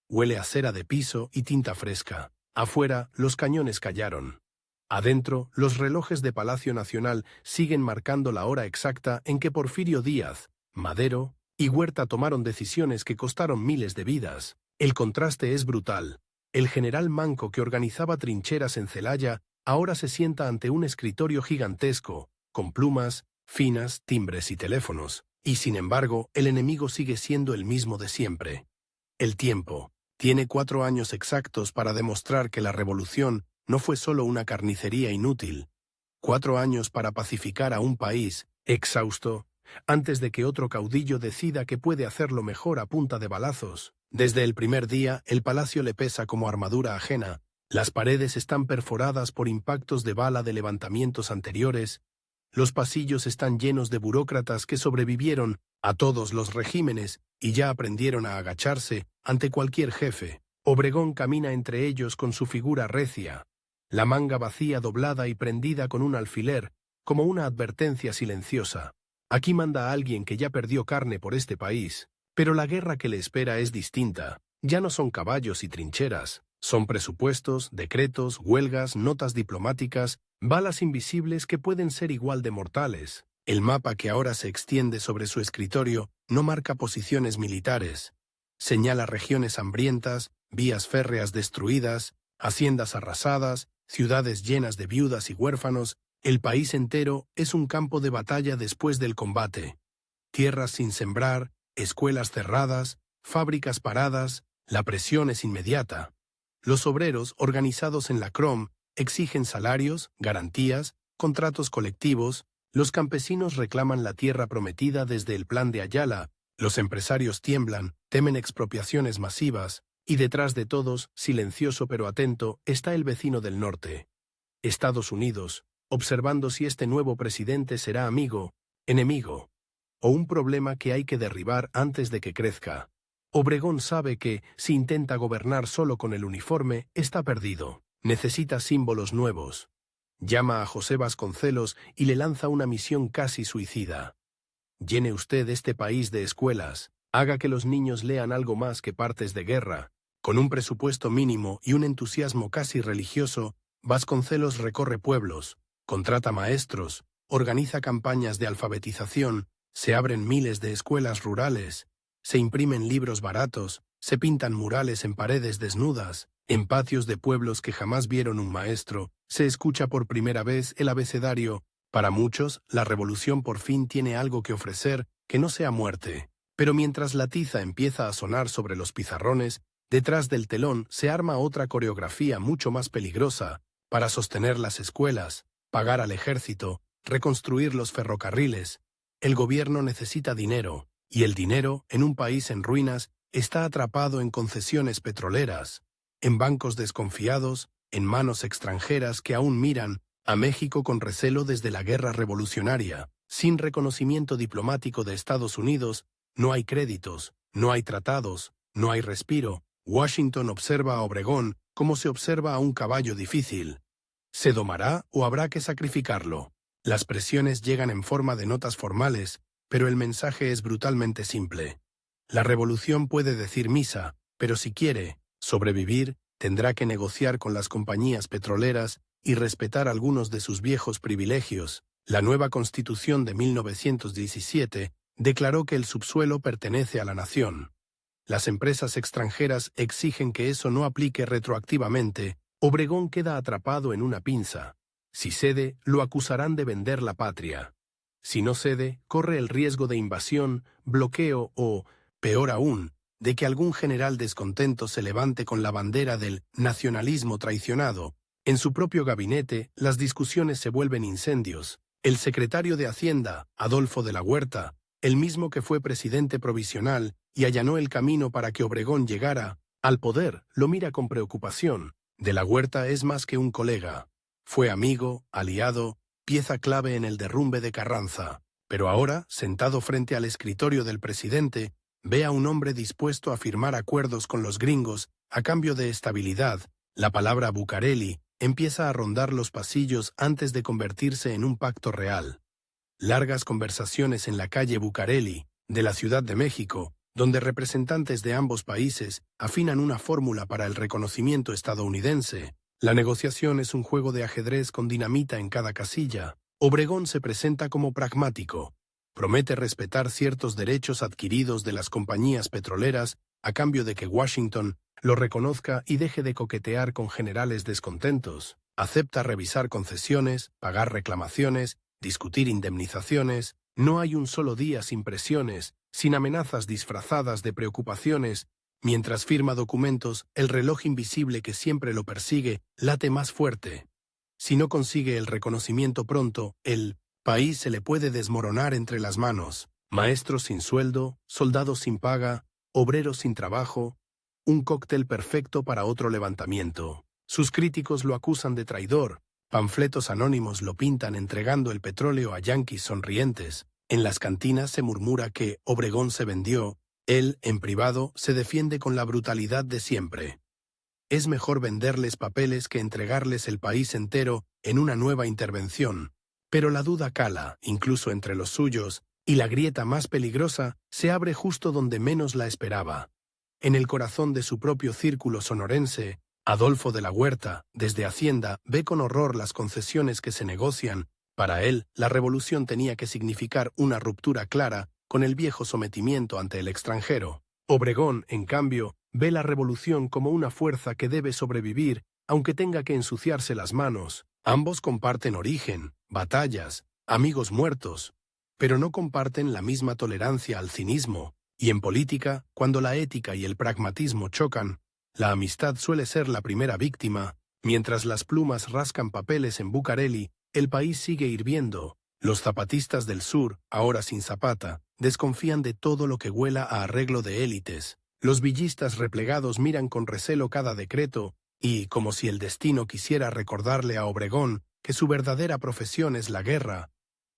Huele a cera de piso y tinta fresca. Afuera, los cañones callaron. Adentro, los relojes de Palacio Nacional siguen marcando la hora exacta en que Porfirio Díaz, Madero y Huerta tomaron decisiones que costaron miles de vidas. El contraste es brutal. El general Manco, que organizaba trincheras en Celaya, ahora se sienta ante un escritorio gigantesco, con plumas, finas, timbres y teléfonos. Y sin embargo, el enemigo sigue siendo el mismo de siempre. El tiempo. Tiene 4 años exactos para demostrar que la revolución no fue solo una carnicería inútil. 4 años para pacificar a un país exhausto, antes de que otro caudillo decida que puede hacerlo mejor a punta de balazos. Desde el primer día, el palacio le pesa como armadura ajena. Las paredes están perforadas por impactos de bala de levantamientos anteriores. Los pasillos están llenos de burócratas que sobrevivieron a todos los regímenes y ya aprendieron a agacharse ante cualquier jefe. Obregón camina entre ellos con su figura recia, la manga vacía doblada y prendida con un alfiler, como una advertencia silenciosa. Aquí manda alguien que ya perdió carne por este país, pero la guerra que le espera es distinta. Ya no son caballos y trincheras, son presupuestos, decretos, huelgas, notas diplomáticas, balas invisibles que pueden ser igual de mortales. El mapa que ahora se extiende sobre su escritorio no marca posiciones militares. Señala regiones hambrientas, vías férreas destruidas, haciendas arrasadas, ciudades llenas de viudas y huérfanos. El país entero es un campo de batalla después del combate. Tierras sin sembrar, escuelas cerradas, fábricas paradas, la presión es inmediata. Los obreros, organizados en la CROM, exigen salarios, garantías, contratos colectivos. Los campesinos reclaman la tierra prometida desde el Plan de Ayala. Los empresarios tiemblan, temen expropiaciones masivas, y detrás de todos, silencioso pero atento, está el vecino del norte, Estados Unidos, observando si este nuevo presidente será amigo, enemigo, o un problema que hay que derribar antes de que crezca. Obregón sabe que, si intenta gobernar solo con el uniforme, está perdido. Necesita símbolos nuevos. Llama a José Vasconcelos y le lanza una misión casi suicida. Llene usted este país de escuelas, haga que los niños lean algo más que partes de guerra. Con un presupuesto mínimo y un entusiasmo casi religioso, Vasconcelos recorre pueblos, contrata maestros, organiza campañas de alfabetización, se abren miles de escuelas rurales, se imprimen libros baratos, se pintan murales en paredes desnudas, en patios de pueblos que jamás vieron un maestro, se escucha por primera vez el abecedario. Para muchos, la revolución por fin tiene algo que ofrecer que no sea muerte. Pero mientras la tiza empieza a sonar sobre los pizarrones, detrás del telón se arma otra coreografía mucho más peligrosa para sostener las escuelas, pagar al ejército, reconstruir los ferrocarriles. El gobierno necesita dinero, y el dinero, en un país en ruinas, está atrapado en concesiones petroleras, en bancos desconfiados, en manos extranjeras que aún miran a México con recelo desde la guerra revolucionaria. Sin reconocimiento diplomático de Estados Unidos, no hay créditos, no hay tratados, no hay respiro. Washington observa a Obregón como se observa a un caballo difícil. ¿Se domará o habrá que sacrificarlo? Las presiones llegan en forma de notas formales, pero el mensaje es brutalmente simple. La revolución puede decir misa, pero si quiere sobrevivir, tendrá que negociar con las compañías petroleras y respetar algunos de sus viejos privilegios. La nueva Constitución de 1917 declaró que el subsuelo pertenece a la nación. Las empresas extranjeras exigen que eso no aplique retroactivamente. Obregón queda atrapado en una pinza. Si cede, lo acusarán de vender la patria. Si no cede, corre el riesgo de invasión, bloqueo o, peor aún, de que algún general descontento se levante con la bandera del nacionalismo traicionado. En su propio gabinete, las discusiones se vuelven incendios. El secretario de Hacienda, Adolfo de la Huerta, el mismo que fue presidente provisional y allanó el camino para que Obregón llegara al poder, lo mira con preocupación. De la Huerta es más que un colega. Fue amigo, aliado, pieza clave en el derrumbe de Carranza. Pero ahora, sentado frente al escritorio del presidente, ve a un hombre dispuesto a firmar acuerdos con los gringos a cambio de estabilidad. La palabra Bucareli empieza a rondar los pasillos antes de convertirse en un pacto real. Largas conversaciones en la calle Bucareli, de la Ciudad de México, donde representantes de ambos países afinan una fórmula para el reconocimiento estadounidense. La negociación es un juego de ajedrez con dinamita en cada casilla. Obregón se presenta como pragmático. Promete respetar ciertos derechos adquiridos de las compañías petroleras a cambio de que Washington lo reconozca y deje de coquetear con generales descontentos. Acepta revisar concesiones, pagar reclamaciones, discutir indemnizaciones, No hay un solo día sin presiones, sin amenazas disfrazadas de preocupaciones. Mientras firma documentos, el reloj invisible que siempre lo persigue late más fuerte. Si no consigue el reconocimiento pronto, el país se le puede desmoronar entre las manos. Maestros sin sueldo, soldados sin paga, obreros sin trabajo, un cóctel perfecto para otro levantamiento. Sus críticos lo acusan de traidor, panfletos anónimos lo pintan entregando el petróleo a yanquis sonrientes. En las cantinas se murmura que Obregón se vendió. Él, en privado, se defiende con la brutalidad de siempre. Es mejor venderles papeles que entregarles el país entero en una nueva intervención. Pero la duda cala, incluso entre los suyos, y la grieta más peligrosa se abre justo donde menos la esperaba. En el corazón de su propio círculo sonorense, Adolfo de la Huerta, desde Hacienda, ve con horror las concesiones que se negocian. Para él, la revolución tenía que significar una ruptura clara con el viejo sometimiento ante el extranjero. Obregón, en cambio, ve la revolución como una fuerza que debe sobrevivir, aunque tenga que ensuciarse las manos. Ambos comparten origen, batallas, amigos muertos, pero no comparten la misma tolerancia al cinismo, y en política, cuando la ética y el pragmatismo chocan, la amistad suele ser la primera víctima. Mientras las plumas rascan papeles en Bucareli, el país sigue hirviendo. Los zapatistas del sur, ahora sin Zapata, desconfían de todo lo que huela a arreglo de élites. Los villistas replegados miran con recelo cada decreto, y, como si el destino quisiera recordarle a Obregón que su verdadera profesión es la guerra,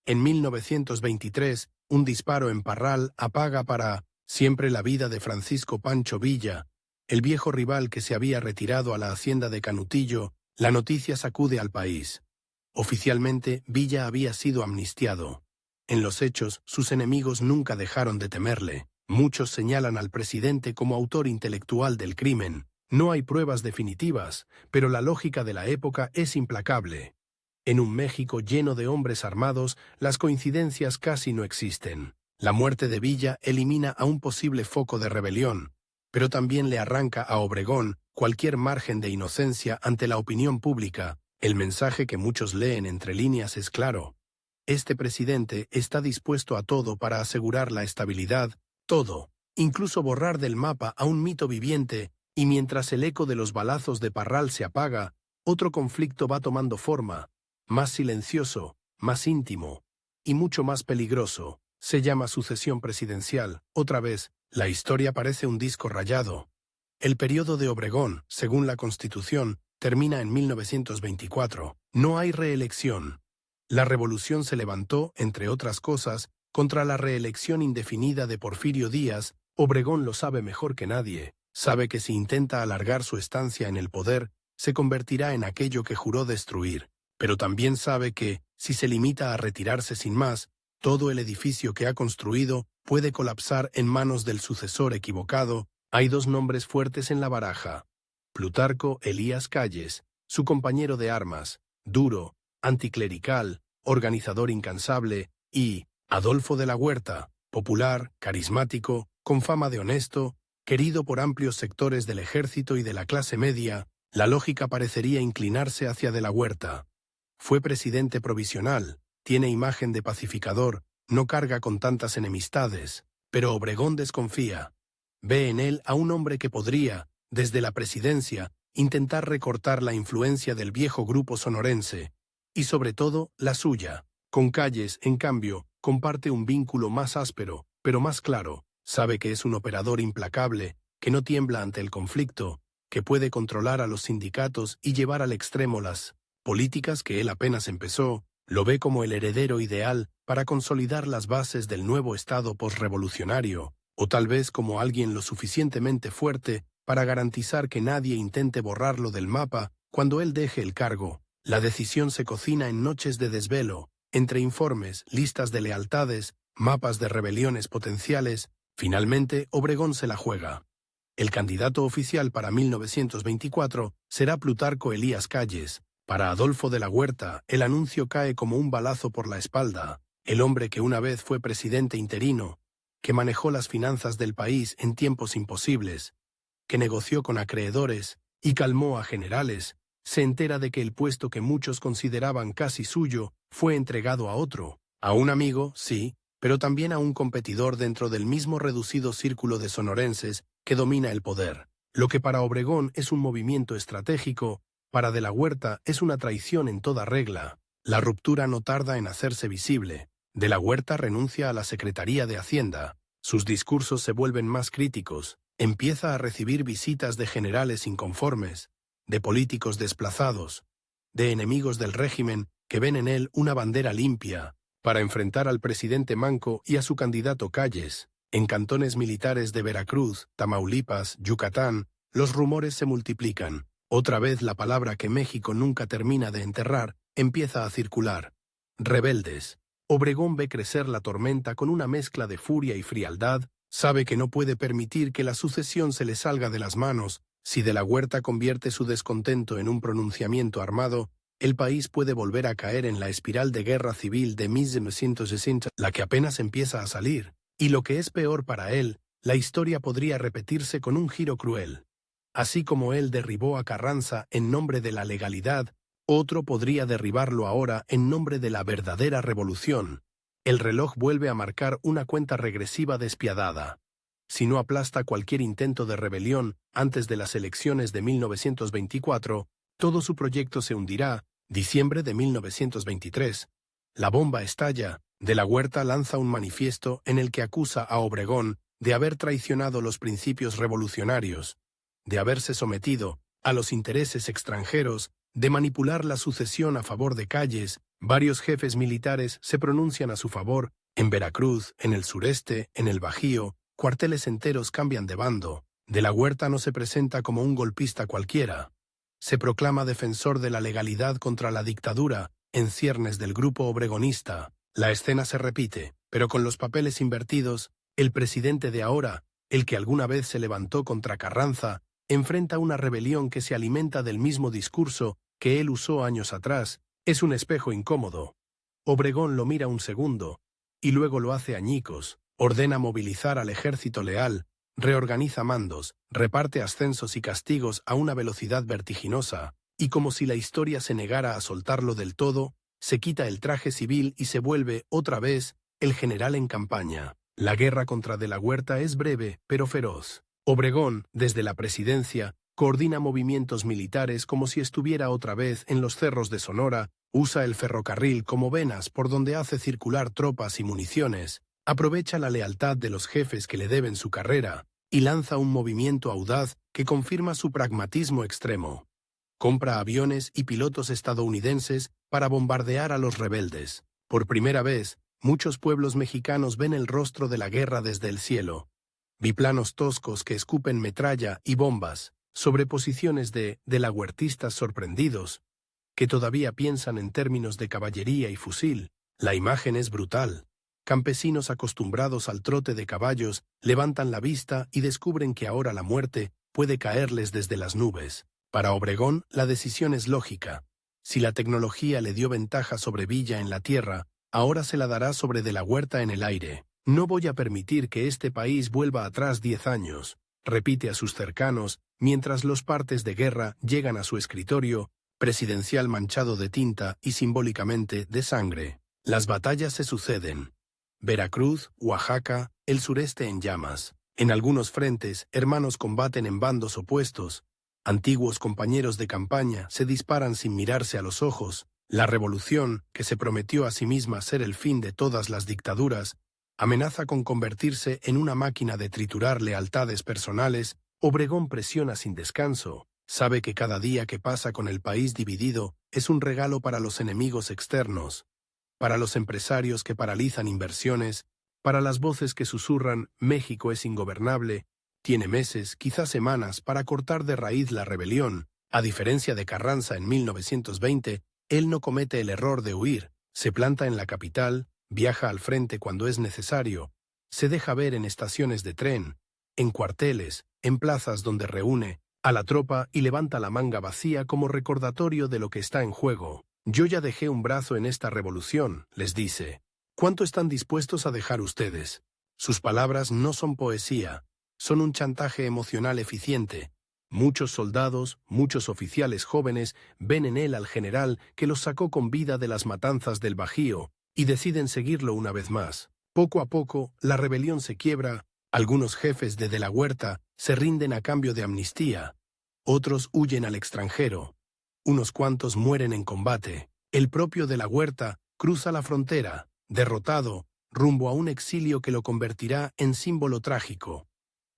en 1923, un disparo en Parral apaga para siempre la vida de Francisco Pancho Villa, el viejo rival que se había retirado a la hacienda de Canutillo. La noticia sacude al país. Oficialmente, Villa había sido amnistiado. En los hechos, sus enemigos nunca dejaron de temerle. Muchos señalan al presidente como autor intelectual del crimen. No hay pruebas definitivas, pero la lógica de la época es implacable. En un México lleno de hombres armados, las coincidencias casi no existen. La muerte de Villa elimina a un posible foco de rebelión, pero también le arranca a Obregón cualquier margen de inocencia ante la opinión pública. El mensaje que muchos leen entre líneas es claro. Este presidente está dispuesto a todo para asegurar la estabilidad, todo, incluso borrar del mapa a un mito viviente, y mientras el eco de los balazos de Parral se apaga, otro conflicto va tomando forma, más silencioso, más íntimo, y mucho más peligroso. Se llama sucesión presidencial. Otra vez, la historia parece un disco rayado. El periodo de Obregón, según la Constitución, termina en 1924. No hay reelección. La revolución se levantó, entre otras cosas, contra la reelección indefinida de Porfirio Díaz. Obregón lo sabe mejor que nadie. Sabe que si intenta alargar su estancia en el poder, se convertirá en aquello que juró destruir. Pero también sabe que, si se limita a retirarse sin más, todo el edificio que ha construido puede colapsar en manos del sucesor equivocado. Hay dos nombres fuertes en la baraja: Plutarco Elías Calles, su compañero de armas, duro, anticlerical, organizador incansable, y Adolfo de la Huerta, popular, carismático, con fama de honesto, querido por amplios sectores del ejército y de la clase media. La lógica parecería inclinarse hacia de la Huerta. Fue presidente provisional, tiene imagen de pacificador, no carga con tantas enemistades, pero Obregón desconfía. Ve en él a un hombre que podría, desde la presidencia, intentar recortar la influencia del viejo grupo sonorense, y sobre todo la suya. Con Calles, en cambio, comparte un vínculo más áspero, pero más claro. Sabe que es un operador implacable, que no tiembla ante el conflicto, que puede controlar a los sindicatos y llevar al extremo las políticas que él apenas empezó. Lo ve como el heredero ideal para consolidar las bases del nuevo Estado posrevolucionario, o tal vez como alguien lo suficientemente fuerte para garantizar que nadie intente borrarlo del mapa cuando él deje el cargo. La decisión se cocina en noches de desvelo, entre informes, listas de lealtades, mapas de rebeliones potenciales. Finalmente, Obregón se la juega. El candidato oficial para 1924 será Plutarco Elías Calles. Para Adolfo de la Huerta, el anuncio cae como un balazo por la espalda. El hombre que una vez fue presidente interino, que manejó las finanzas del país en tiempos imposibles, que negoció con acreedores y calmó a generales, se entera de que el puesto que muchos consideraban casi suyo fue entregado a otro, a un amigo, sí, pero también a un competidor dentro del mismo reducido círculo de sonorenses que domina el poder. Lo que para Obregón es un movimiento estratégico, para De la Huerta es una traición en toda regla. La ruptura no tarda en hacerse visible. De la Huerta renuncia a la Secretaría de Hacienda. Sus discursos se vuelven más críticos. Empieza a recibir visitas de generales inconformes, de políticos desplazados, de enemigos del régimen que ven en él una bandera limpia para enfrentar al presidente Manco y a su candidato Calles. En cantones militares de Veracruz, Tamaulipas, Yucatán, los rumores se multiplican. Otra vez la palabra que México nunca termina de enterrar empieza a circular. Rebeldes. Obregón ve crecer la tormenta con una mezcla de furia y frialdad. Sabe que no puede permitir que la sucesión se le salga de las manos. Si De la Huerta convierte su descontento en un pronunciamiento armado, el país puede volver a caer en la espiral de guerra civil de 1960, la que apenas empieza a salir. Y lo que es peor para él, la historia podría repetirse con un giro cruel. Así como él derribó a Carranza en nombre de la legalidad, otro podría derribarlo ahora en nombre de la verdadera revolución. El reloj vuelve a marcar una cuenta regresiva despiadada. Si no aplasta cualquier intento de rebelión antes de las elecciones de 1924, todo su proyecto se hundirá. Diciembre de 1923. La bomba estalla. De la Huerta lanza un manifiesto en el que acusa a Obregón de haber traicionado los principios revolucionarios, de haberse sometido a los intereses extranjeros, de manipular la sucesión a favor de Calles. Varios jefes militares se pronuncian a su favor. En Veracruz, en el sureste, en el Bajío, cuarteles enteros cambian de bando. De la Huerta no se presenta como un golpista cualquiera. Se proclama defensor de la legalidad contra la dictadura, en ciernes del grupo obregonista. La escena se repite, pero con los papeles invertidos. El presidente de ahora, el que alguna vez se levantó contra Carranza, enfrenta una rebelión que se alimenta del mismo discurso que él usó años atrás. Es un espejo incómodo. Obregón lo mira un segundo, y luego lo hace añicos. Ordena movilizar al ejército leal, reorganiza mandos, reparte ascensos y castigos a una velocidad vertiginosa, y como si la historia se negara a soltarlo del todo, se quita el traje civil y se vuelve, otra vez, el general en campaña. La guerra contra De la Huerta es breve, pero feroz. Obregón, desde la presidencia, coordina movimientos militares como si estuviera otra vez en los cerros de Sonora, usa el ferrocarril como venas por donde hace circular tropas y municiones, aprovecha la lealtad de los jefes que le deben su carrera y lanza un movimiento audaz que confirma su pragmatismo extremo. Compra aviones y pilotos estadounidenses para bombardear a los rebeldes. Por primera vez, muchos pueblos mexicanos ven el rostro de la guerra desde el cielo. Biplanos toscos que escupen metralla y bombas sobre posiciones de la huertistas sorprendidos, que todavía piensan en términos de caballería y fusil. La imagen es brutal. Campesinos acostumbrados al trote de caballos levantan la vista y descubren que ahora la muerte puede caerles desde las nubes. Para Obregón, la decisión es lógica. Si la tecnología le dio ventaja sobre Villa en la tierra, ahora se la dará sobre De la Huerta en el aire. No voy a permitir que este país vuelva atrás 10 años, repite a sus cercanos, mientras los partes de guerra llegan a su escritorio, presidencial manchado de tinta y simbólicamente de sangre. Las batallas se suceden. Veracruz, Oaxaca, el sureste en llamas. En algunos frentes, hermanos combaten en bandos opuestos. Antiguos compañeros de campaña se disparan sin mirarse a los ojos. La revolución, que se prometió a sí misma ser el fin de todas las dictaduras, amenaza con convertirse en una máquina de triturar lealtades personales. Obregón presiona sin descanso. Sabe que cada día que pasa con el país dividido es un regalo para los enemigos externos, para los empresarios que paralizan inversiones, para las voces que susurran «México es ingobernable». Tiene meses, quizás semanas, para cortar de raíz la rebelión. A diferencia de Carranza en 1920, él no comete el error de huir. Se planta en la capital, viaja al frente cuando es necesario, se deja ver en estaciones de tren, en cuarteles, en plazas donde reúne a la tropa y levanta la manga vacía como recordatorio de lo que está en juego. «Yo ya dejé un brazo en esta revolución», les dice. «¿Cuánto están dispuestos a dejar ustedes?» Sus palabras no son poesía, son un chantaje emocional eficiente. Muchos soldados, muchos oficiales jóvenes ven en él al general que los sacó con vida de las matanzas del Bajío y deciden seguirlo una vez más. Poco a poco, la rebelión se quiebra, algunos jefes de la Huerta se rinden a cambio de amnistía, otros huyen al extranjero, unos cuantos mueren en combate, el propio de la Huerta cruza la frontera, derrotado, rumbo a un exilio que lo convertirá en símbolo trágico.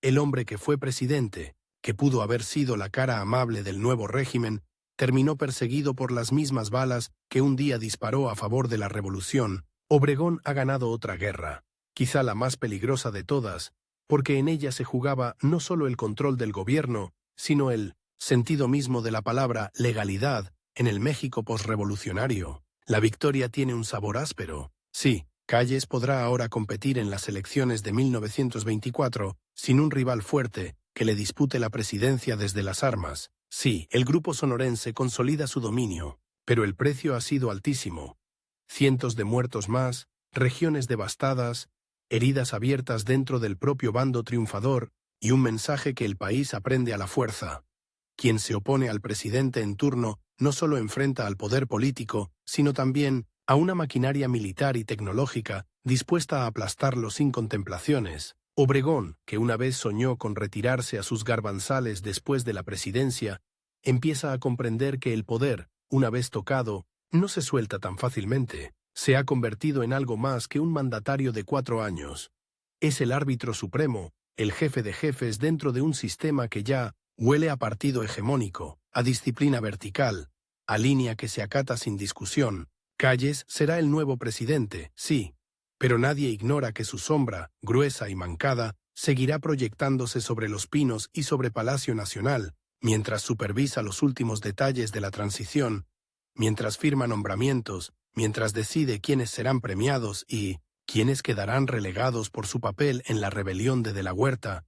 El hombre que fue presidente, que pudo haber sido la cara amable del nuevo régimen, terminó perseguido por las mismas balas que un día disparó a favor de la revolución. Obregón ha ganado otra guerra, quizá la más peligrosa de todas, porque en ella se jugaba no solo el control del gobierno, sino el sentido mismo de la palabra legalidad en el México posrevolucionario. La victoria tiene un sabor áspero. Sí, Calles podrá ahora competir en las elecciones de 1924 sin un rival fuerte que le dispute la presidencia desde las armas. Sí, el grupo sonorense consolida su dominio, pero el precio ha sido altísimo. Cientos de muertos más, regiones devastadas, heridas abiertas dentro del propio bando triunfador y un mensaje que el país aprende a la fuerza. Quien se opone al presidente en turno no solo enfrenta al poder político, sino también a una maquinaria militar y tecnológica dispuesta a aplastarlo sin contemplaciones. Obregón, que una vez soñó con retirarse a sus garbanzales después de la presidencia, empieza a comprender que el poder, una vez tocado, no se suelta tan fácilmente. Se ha convertido en algo más que un mandatario de 4 años. Es el árbitro supremo, el jefe de jefes dentro de un sistema que ya huele a partido hegemónico, a disciplina vertical, a línea que se acata sin discusión. Calles será el nuevo presidente, sí, pero nadie ignora que su sombra, gruesa y mancada, seguirá proyectándose sobre Los Pinos y sobre Palacio Nacional, mientras supervisa los últimos detalles de la transición, mientras firma nombramientos, mientras decide quiénes serán premiados y quiénes quedarán relegados por su papel en la rebelión de la Huerta.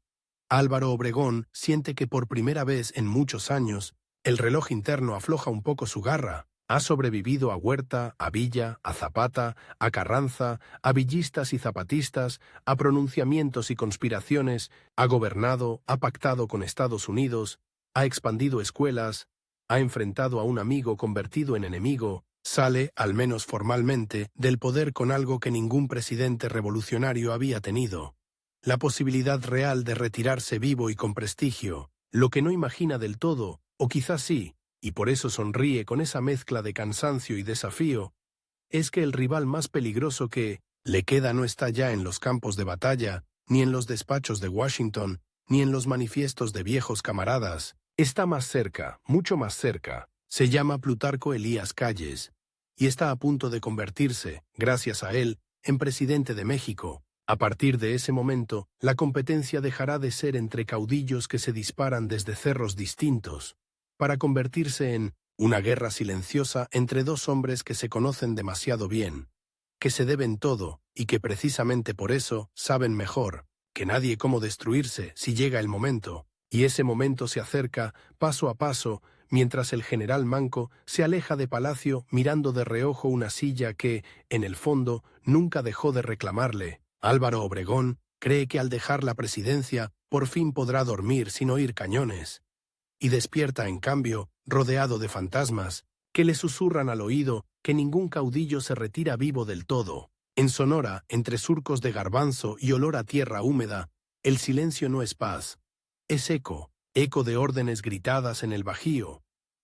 Álvaro Obregón siente que por primera vez en muchos años, el reloj interno afloja un poco su garra. Ha sobrevivido a Huerta, a Villa, a Zapata, a Carranza, a villistas y zapatistas, a pronunciamientos y conspiraciones, ha gobernado, ha pactado con Estados Unidos, ha expandido escuelas, ha enfrentado a un amigo convertido en enemigo, sale, al menos formalmente, del poder con algo que ningún presidente revolucionario había tenido: la posibilidad real de retirarse vivo y con prestigio, lo que no imagina del todo, o quizás sí, y por eso sonríe con esa mezcla de cansancio y desafío, es que el rival más peligroso que le queda no está ya en los campos de batalla, ni en los despachos de Washington, ni en los manifiestos de viejos camaradas. Está más cerca, mucho más cerca. Se llama Plutarco Elías Calles, y está a punto de convertirse, gracias a él, en presidente de México. A partir de ese momento, la competencia dejará de ser entre caudillos que se disparan desde cerros distintos, para convertirse en una guerra silenciosa entre dos hombres que se conocen demasiado bien, que se deben todo y que precisamente por eso saben mejor que nadie cómo destruirse si llega el momento, y ese momento se acerca paso a paso mientras el general Manco se aleja de Palacio mirando de reojo una silla que, en el fondo, nunca dejó de reclamarle. Álvaro Obregón cree que al dejar la presidencia por fin podrá dormir sin oír cañones. Y despierta, en cambio, rodeado de fantasmas, que le susurran al oído que ningún caudillo se retira vivo del todo. En Sonora, entre surcos de garbanzo y olor a tierra húmeda, el silencio no es paz. Es eco, eco de órdenes gritadas en el Bajío,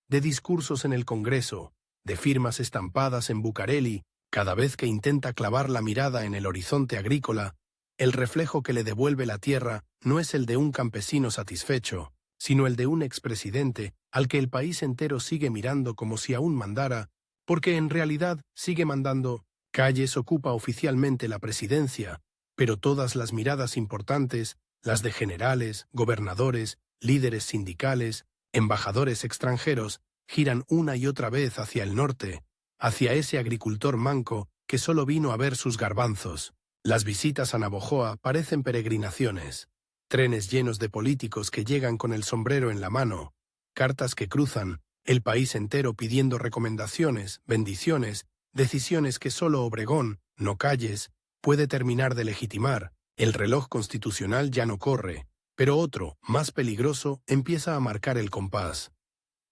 de discursos en el Congreso, de firmas estampadas en Bucareli. Cada vez que intenta clavar la mirada en el horizonte agrícola, el reflejo que le devuelve la tierra no es el de un campesino satisfecho, sino el de un expresidente al que el país entero sigue mirando como si aún mandara, porque en realidad sigue mandando. Calles ocupa oficialmente la presidencia, pero todas las miradas importantes, las de generales, gobernadores, líderes sindicales, embajadores extranjeros, giran una y otra vez hacia el norte, hacia ese agricultor manco que solo vino a ver sus garbanzos. Las visitas a Navojoa parecen peregrinaciones. Trenes llenos de políticos que llegan con el sombrero en la mano, cartas que cruzan, el país entero pidiendo recomendaciones, bendiciones, decisiones que solo Obregón, no Calles, puede terminar de legitimar. El reloj constitucional ya no corre, pero otro, más peligroso, empieza a marcar el compás.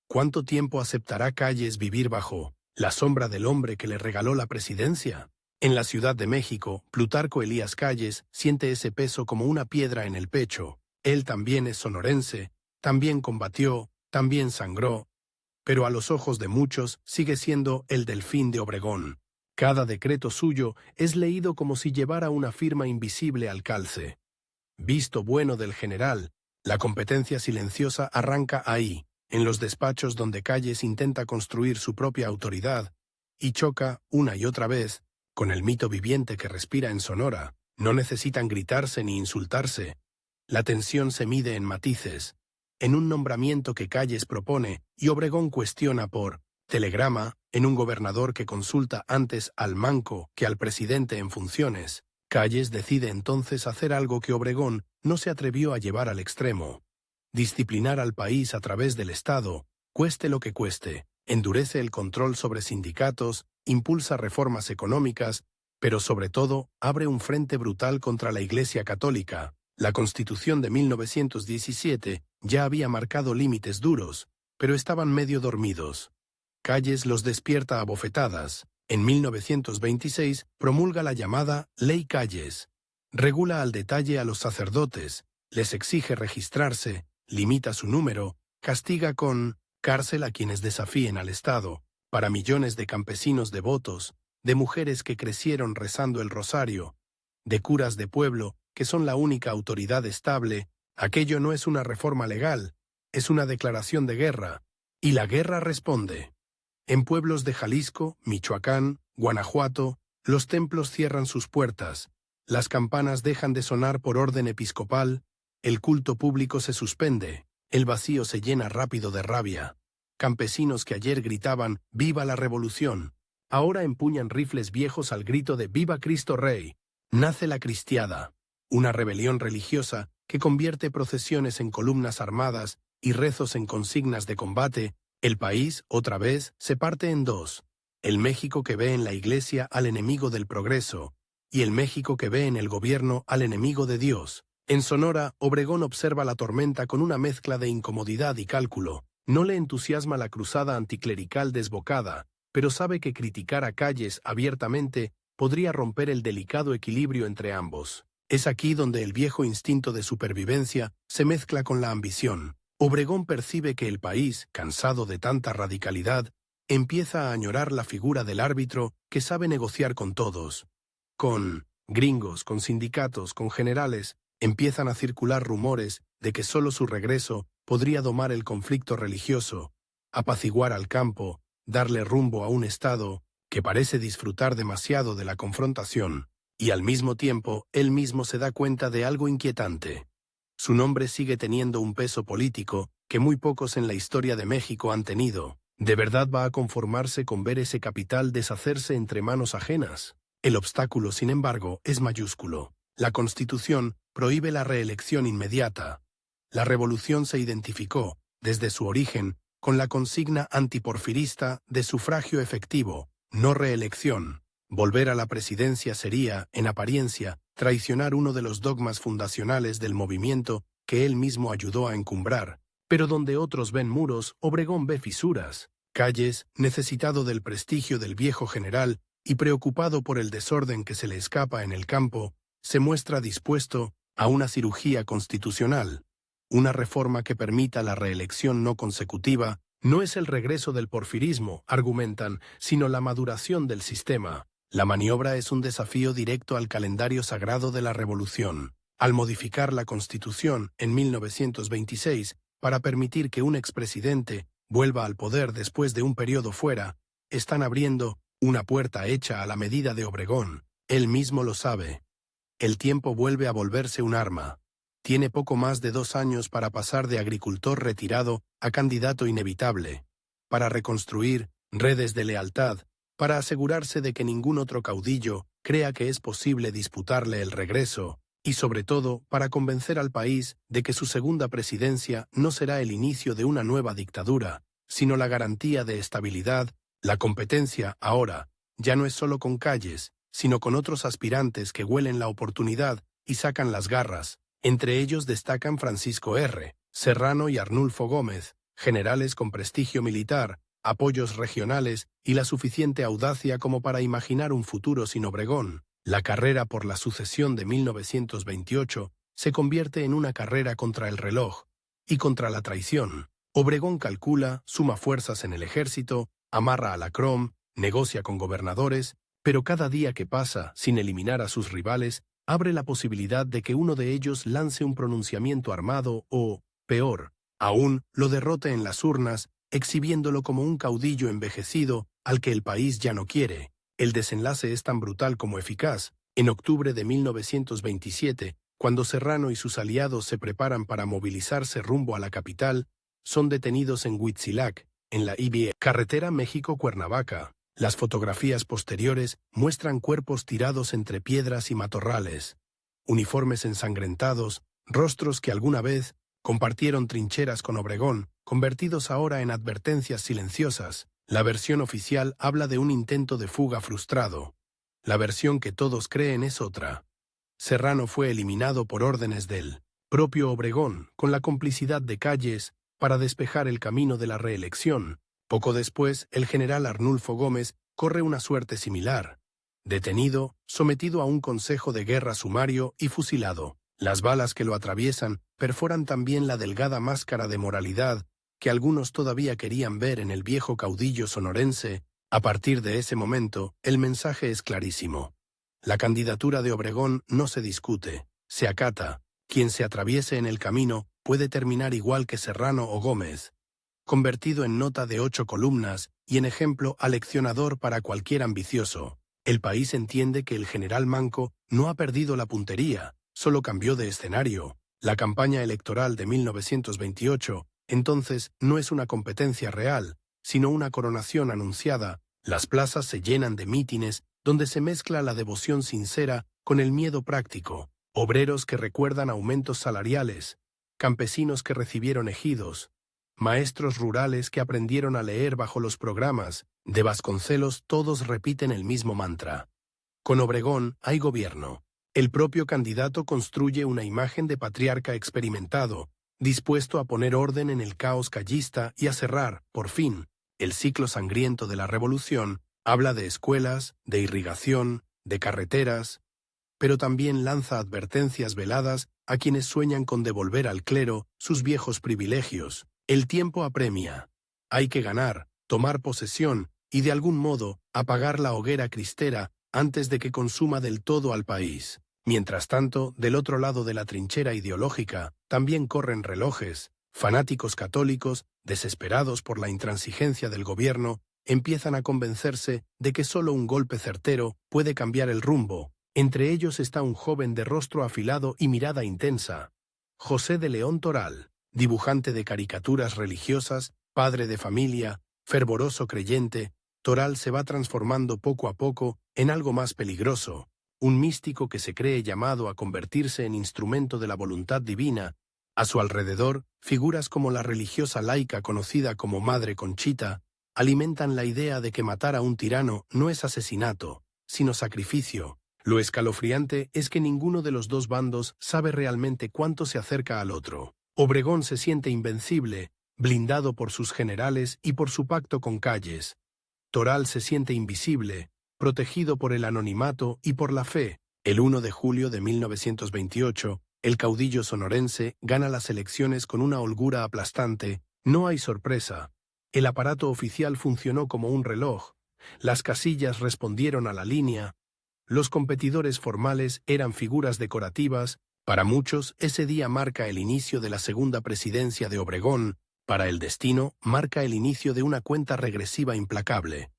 ¿Cuánto tiempo aceptará Calles vivir bajo la sombra del hombre que le regaló la presidencia? En la Ciudad de México, Plutarco Elías Calles siente ese peso como una piedra en el pecho. Él también es sonorense, también combatió, también sangró, pero a los ojos de muchos sigue siendo el Delfín de Obregón. Cada decreto suyo es leído como si llevara una firma invisible al calce. Visto bueno del general, la competencia silenciosa arranca ahí, en los despachos donde Calles intenta construir su propia autoridad, y choca, una y otra vez, con el mito viviente que respira en Sonora. No necesitan gritarse ni insultarse. La tensión se mide en matices, en un nombramiento que Calles propone y Obregón cuestiona por telegrama, en un gobernador que consulta antes al manco que al presidente en funciones. Calles decide entonces hacer algo que Obregón no se atrevió a llevar al extremo. Disciplinar al país a través del Estado, cueste lo que cueste, endurece el control sobre sindicatos, impulsa reformas económicas, pero sobre todo abre un frente brutal contra la Iglesia Católica. La Constitución de 1917 ya había marcado límites duros, pero estaban medio dormidos. Calles los despierta a bofetadas. En 1926 promulga la llamada Ley Calles. Regula al detalle a los sacerdotes, les exige registrarse, limita su número, castiga con cárcel a quienes desafíen al Estado. Para millones de campesinos devotos, de mujeres que crecieron rezando el rosario, de curas de pueblo, que son la única autoridad estable, aquello no es una reforma legal, es una declaración de guerra, y la guerra responde. En pueblos de Jalisco, Michoacán, Guanajuato, los templos cierran sus puertas, las campanas dejan de sonar por orden episcopal, el culto público se suspende, el vacío se llena rápido de rabia. Campesinos que ayer gritaban «¡Viva la revolución!», ahora empuñan rifles viejos al grito de «¡Viva Cristo Rey!». Nace la cristiada, una rebelión religiosa que convierte procesiones en columnas armadas y rezos en consignas de combate. El país, otra vez, se parte en dos: el México que ve en la Iglesia al enemigo del progreso, y el México que ve en el gobierno al enemigo de Dios. En Sonora, Obregón observa la tormenta con una mezcla de incomodidad y cálculo. No le entusiasma la cruzada anticlerical desbocada, pero sabe que criticar a Calles abiertamente podría romper el delicado equilibrio entre ambos. Es aquí donde el viejo instinto de supervivencia se mezcla con la ambición. Obregón percibe que el país, cansado de tanta radicalidad, empieza a añorar la figura del árbitro que sabe negociar con todos. Con gringos, con sindicatos, con generales, empiezan a circular rumores de que solo su regreso podría domar el conflicto religioso, apaciguar al campo, darle rumbo a un Estado que parece disfrutar demasiado de la confrontación, y al mismo tiempo él mismo se da cuenta de algo inquietante. Su nombre sigue teniendo un peso político que muy pocos en la historia de México han tenido. ¿De verdad va a conformarse con ver ese capital deshacerse entre manos ajenas? El obstáculo, sin embargo, es mayúsculo. La Constitución prohíbe la reelección inmediata. La revolución se identificó, desde su origen, con la consigna antiporfirista de sufragio efectivo, no reelección. Volver a la presidencia sería, en apariencia, traicionar uno de los dogmas fundacionales del movimiento que él mismo ayudó a encumbrar, pero donde otros ven muros, Obregón ve fisuras. Calles, necesitado del prestigio del viejo general y preocupado por el desorden que se le escapa en el campo, se muestra dispuesto a una cirugía constitucional. Una reforma que permita la reelección no consecutiva no es el regreso del porfirismo, argumentan, sino la maduración del sistema. La maniobra es un desafío directo al calendario sagrado de la revolución. Al modificar la Constitución en 1926 para permitir que un expresidente vuelva al poder después de un periodo fuera, están abriendo una puerta hecha a la medida de Obregón. Él mismo lo sabe. El tiempo vuelve a volverse un arma. Tiene poco más de 2 años para pasar de agricultor retirado a candidato inevitable, para reconstruir redes de lealtad, para asegurarse de que ningún otro caudillo crea que es posible disputarle el regreso, y sobre todo para convencer al país de que su segunda presidencia no será el inicio de una nueva dictadura, sino la garantía de estabilidad. La competencia, ahora, ya no es solo con Calles, sino con otros aspirantes que huelen la oportunidad y sacan las garras. Entre ellos destacan Francisco R. Serrano y Arnulfo Gómez, generales con prestigio militar, apoyos regionales y la suficiente audacia como para imaginar un futuro sin Obregón. La carrera por la sucesión de 1928 se convierte en una carrera contra el reloj y contra la traición. Obregón calcula, suma fuerzas en el ejército, amarra a la CROM, negocia con gobernadores, pero cada día que pasa, sin eliminar a sus rivales, abre la posibilidad de que uno de ellos lance un pronunciamiento armado o, peor, aún, lo derrote en las urnas, exhibiéndolo como un caudillo envejecido al que el país ya no quiere. El desenlace es tan brutal como eficaz. En octubre de 1927, cuando Serrano y sus aliados se preparan para movilizarse rumbo a la capital, son detenidos en Huitzilac, en la carretera México-Cuernavaca. Las fotografías posteriores muestran cuerpos tirados entre piedras y matorrales, uniformes ensangrentados, rostros que alguna vez compartieron trincheras con Obregón, convertidos ahora en advertencias silenciosas. La versión oficial habla de un intento de fuga frustrado. La versión que todos creen es otra. Serrano fue eliminado por órdenes del propio Obregón, con la complicidad de Calles, para despejar el camino de la reelección. Poco después, el general Arnulfo Gómez corre una suerte similar. Detenido, sometido a un consejo de guerra sumario y fusilado. Las balas que lo atraviesan perforan también la delgada máscara de moralidad que algunos todavía querían ver en el viejo caudillo sonorense. A partir de ese momento, el mensaje es clarísimo. La candidatura de Obregón no se discute, se acata. Quien se atraviese en el camino puede terminar igual que Serrano o Gómez, convertido en nota de 8 columnas y en ejemplo aleccionador para cualquier ambicioso. El país entiende que el general Manco no ha perdido la puntería, solo cambió de escenario. La campaña electoral de 1928, entonces, no es una competencia real, sino una coronación anunciada. Las plazas se llenan de mítines donde se mezcla la devoción sincera con el miedo práctico. Obreros que recuerdan aumentos salariales, campesinos que recibieron ejidos, maestros rurales que aprendieron a leer bajo los programas de Vasconcelos, todos repiten el mismo mantra. Con Obregón hay gobierno. El propio candidato construye una imagen de patriarca experimentado, dispuesto a poner orden en el caos callista y a cerrar, por fin, el ciclo sangriento de la revolución. Habla de escuelas, de irrigación, de carreteras, pero también lanza advertencias veladas a quienes sueñan con devolver al clero sus viejos privilegios. El tiempo apremia. Hay que ganar, tomar posesión y de algún modo apagar la hoguera cristera antes de que consuma del todo al país. Mientras tanto, del otro lado de la trinchera ideológica, también corren relojes. Fanáticos católicos, desesperados por la intransigencia del gobierno, empiezan a convencerse de que solo un golpe certero puede cambiar el rumbo. Entre ellos está un joven de rostro afilado y mirada intensa, José de León Toral, dibujante de caricaturas religiosas, padre de familia, fervoroso creyente. Toral se va transformando poco a poco en algo más peligroso, un místico que se cree llamado a convertirse en instrumento de la voluntad divina. A su alrededor, figuras como la religiosa laica conocida como Madre Conchita alimentan la idea de que matar a un tirano no es asesinato, sino sacrificio. Lo escalofriante es que ninguno de los dos bandos sabe realmente cuánto se acerca al otro. Obregón se siente invencible, blindado por sus generales y por su pacto con Calles. Toral se siente invisible, protegido por el anonimato y por la fe. El 1 de julio de 1928, el caudillo sonorense gana las elecciones con una holgura aplastante. No hay sorpresa. El aparato oficial funcionó como un reloj. Las casillas respondieron a la línea. Los competidores formales eran figuras decorativas. Para muchos, ese día marca el inicio de la segunda presidencia de Obregón. Para el destino, marca el inicio de una cuenta regresiva implacable.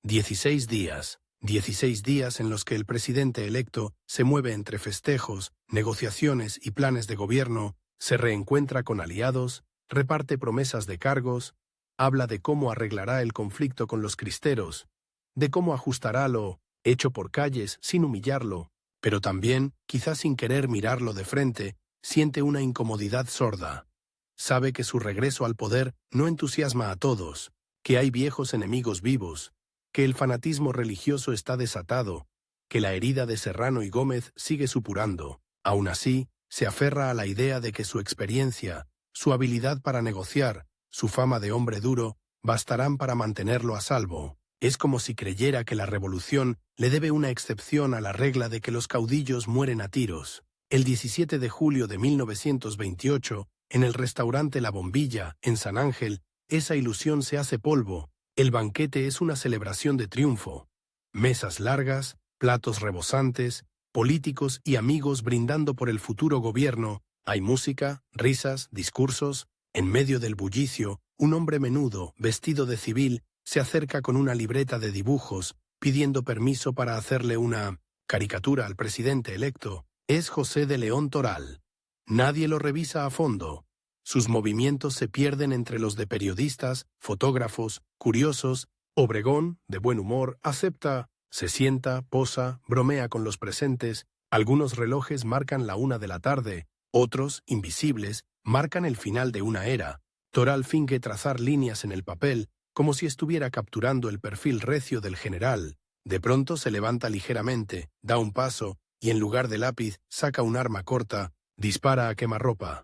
16 días. 16 días en los que el presidente electo se mueve entre festejos, negociaciones y planes de gobierno, se reencuentra con aliados, reparte promesas de cargos, habla de cómo arreglará el conflicto con los cristeros, de cómo ajustará lo hecho por Calles sin humillarlo, pero también, quizás sin querer mirarlo de frente, siente una incomodidad sorda. Sabe que su regreso al poder no entusiasma a todos, que hay viejos enemigos vivos, que el fanatismo religioso está desatado, que la herida de Serrano y Gómez sigue supurando. Aún así, se aferra a la idea de que su experiencia, su habilidad para negociar, su fama de hombre duro, bastarán para mantenerlo a salvo. Es como si creyera que la revolución le debe una excepción a la regla de que los caudillos mueren a tiros. El 17 de julio de 1928, en el restaurante La Bombilla, en San Ángel, esa ilusión se hace polvo. El banquete es una celebración de triunfo. Mesas largas, platos rebosantes, políticos y amigos brindando por el futuro gobierno. Hay música, risas, discursos. En medio del bullicio, un hombre menudo, vestido de civil, se acerca con una libreta de dibujos, pidiendo permiso para hacerle una caricatura al presidente electo. Es José de León Toral. Nadie lo revisa a fondo. Sus movimientos se pierden entre los de periodistas, fotógrafos, curiosos. Obregón, de buen humor, acepta, se sienta, posa, bromea con los presentes. Algunos relojes marcan la 1 de la tarde, otros, invisibles, marcan el final de una era. Toral finge trazar líneas en el papel, como si estuviera capturando el perfil recio del general. De pronto se levanta ligeramente, da un paso, y en lugar de lápiz, saca un arma corta, dispara a quemarropa.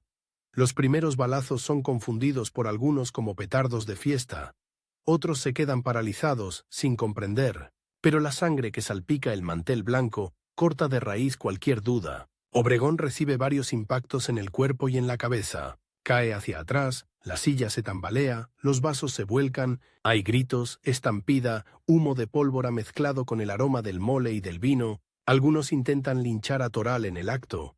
Los primeros balazos son confundidos por algunos como petardos de fiesta. Otros se quedan paralizados, sin comprender. Pero la sangre que salpica el mantel blanco corta de raíz cualquier duda. Obregón recibe varios impactos en el cuerpo y en la cabeza. Cae hacia atrás, la silla se tambalea, los vasos se vuelcan, hay gritos, estampida, humo de pólvora mezclado con el aroma del mole y del vino. Algunos intentan linchar a Toral en el acto.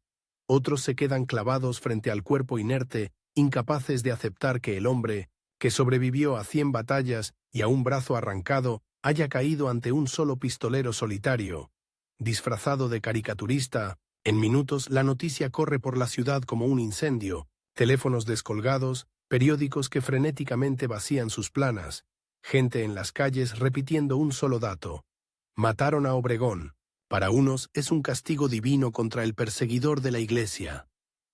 Otros se quedan clavados frente al cuerpo inerte, incapaces de aceptar que el hombre, que sobrevivió a 100 batallas y a un brazo arrancado, haya caído ante un solo pistolero solitario. Disfrazado de caricaturista, en minutos la noticia corre por la ciudad como un incendio, teléfonos descolgados, periódicos que frenéticamente vacían sus planas, gente en las calles repitiendo un solo dato. Mataron a Obregón. Para unos es un castigo divino contra el perseguidor de la Iglesia.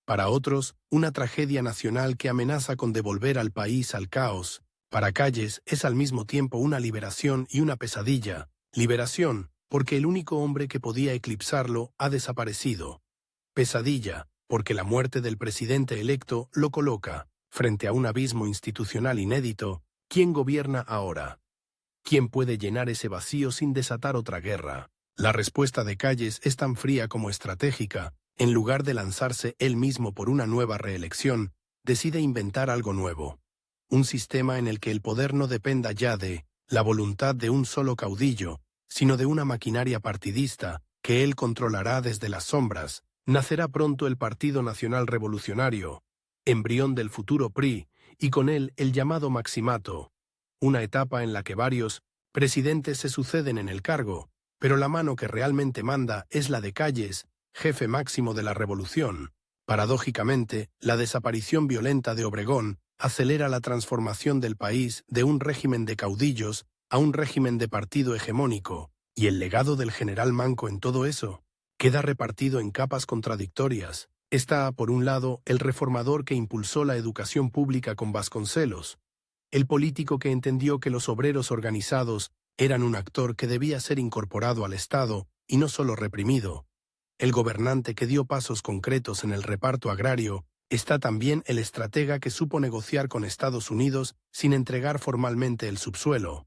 Para otros, una tragedia nacional que amenaza con devolver al país al caos. Para Calles es al mismo tiempo una liberación y una pesadilla. Liberación, porque el único hombre que podía eclipsarlo ha desaparecido. Pesadilla, porque la muerte del presidente electo lo coloca frente a un abismo institucional inédito. ¿Quién gobierna ahora? ¿Quién puede llenar ese vacío sin desatar otra guerra? La respuesta de Calles es tan fría como estratégica. En lugar de lanzarse él mismo por una nueva reelección, decide inventar algo nuevo. Un sistema en el que el poder no dependa ya de la voluntad de un solo caudillo, sino de una maquinaria partidista que él controlará desde las sombras. Nacerá pronto el Partido Nacional Revolucionario, embrión del futuro PRI, y con él el llamado Maximato, una etapa en la que varios presidentes se suceden en el cargo, pero la mano que realmente manda es la de Calles, jefe máximo de la revolución. Paradójicamente, la desaparición violenta de Obregón acelera la transformación del país de un régimen de caudillos a un régimen de partido hegemónico, y el legado del general Manco en todo eso queda repartido en capas contradictorias. Está, por un lado, el reformador que impulsó la educación pública con Vasconcelos, el político que entendió que los obreros organizados eran un actor que debía ser incorporado al Estado y no solo reprimido. El gobernante que dio pasos concretos en el reparto agrario. Está también el estratega que supo negociar con Estados Unidos sin entregar formalmente el subsuelo.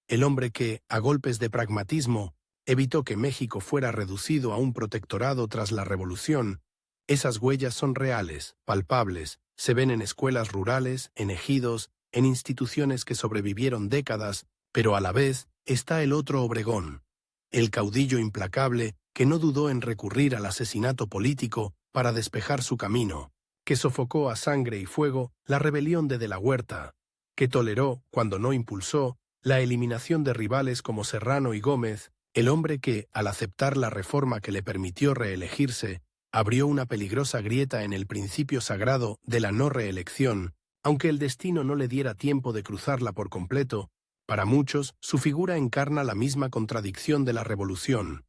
El hombre que, a golpes de pragmatismo, evitó que México fuera reducido a un protectorado tras la Revolución. Esas huellas son reales, palpables, se ven en escuelas rurales, en ejidos, en instituciones que sobrevivieron décadas, pero a la vez está el otro Obregón, el caudillo implacable que no dudó en recurrir al asesinato político para despejar su camino, que sofocó a sangre y fuego la rebelión de la Huerta, que toleró, cuando no impulsó, la eliminación de rivales como Serrano y Gómez, el hombre que, al aceptar la reforma que le permitió reelegirse, abrió una peligrosa grieta en el principio sagrado de la no reelección, aunque el destino no le diera tiempo de cruzarla por completo. Para muchos, su figura encarna la misma contradicción de la revolución,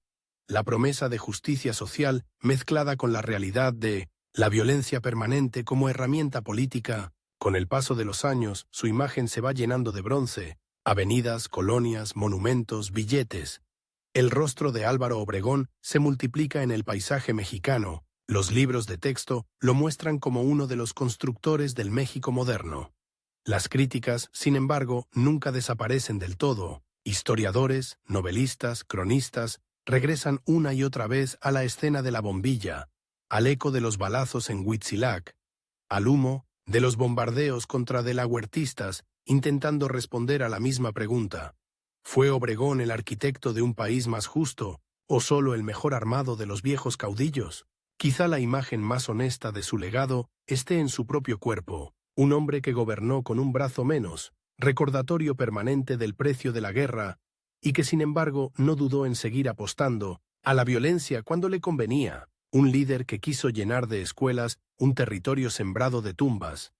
la promesa de justicia social mezclada con la realidad de la violencia permanente como herramienta política. Con el paso de los años, su imagen se va llenando de bronce, avenidas, colonias, monumentos, billetes. El rostro de Álvaro Obregón se multiplica en el paisaje mexicano. Los libros de texto lo muestran como uno de los constructores del México moderno. Las críticas, sin embargo, nunca desaparecen del todo. Historiadores, novelistas, cronistas, regresan una y otra vez a la escena de la bombilla, al eco de los balazos en Huitzilac, al humo de los bombardeos contra delahuertistas, intentando responder a la misma pregunta. ¿Fue Obregón el arquitecto de un país más justo, o solo el mejor armado de los viejos caudillos? Quizá la imagen más honesta de su legado esté en su propio cuerpo, un hombre que gobernó con un brazo menos, recordatorio permanente del precio de la guerra, y que sin embargo no dudó en seguir apostando a la violencia cuando le convenía, un líder que quiso llenar de escuelas un territorio sembrado de tumbas,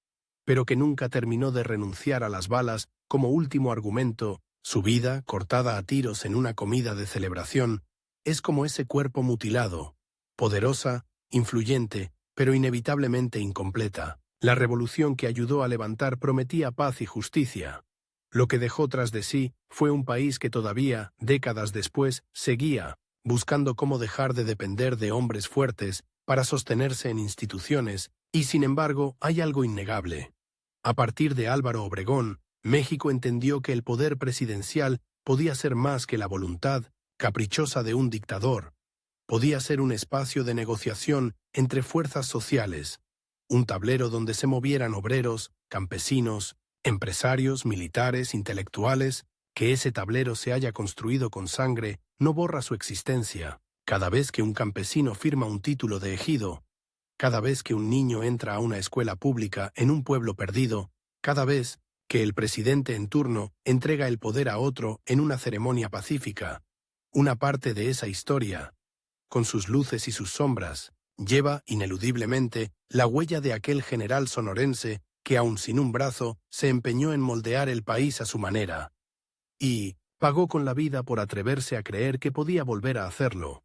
pero que nunca terminó de renunciar a las balas como último argumento. Su vida, cortada a tiros en una comida de celebración, es como ese cuerpo mutilado, poderosa, influyente, pero inevitablemente incompleta. La revolución que ayudó a levantar prometía paz y justicia. Lo que dejó tras de sí fue un país que todavía, décadas después, seguía buscando cómo dejar de depender de hombres fuertes para sostenerse en instituciones, y sin embargo hay algo innegable. A partir de Álvaro Obregón, México entendió que el poder presidencial podía ser más que la voluntad caprichosa de un dictador. Podía ser un espacio de negociación entre fuerzas sociales, un tablero donde se movieran obreros, campesinos, empresarios, militares, intelectuales. Que ese tablero se haya construido con sangre no borra su existencia. Cada vez que un campesino firma un título de ejido, cada vez que un niño entra a una escuela pública en un pueblo perdido, cada vez que el presidente en turno entrega el poder a otro en una ceremonia pacífica, una parte de esa historia, con sus luces y sus sombras, lleva, ineludiblemente, la huella de aquel general sonorense que, aun sin un brazo, se empeñó en moldear el país a su manera. Y pagó con la vida por atreverse a creer que podía volver a hacerlo.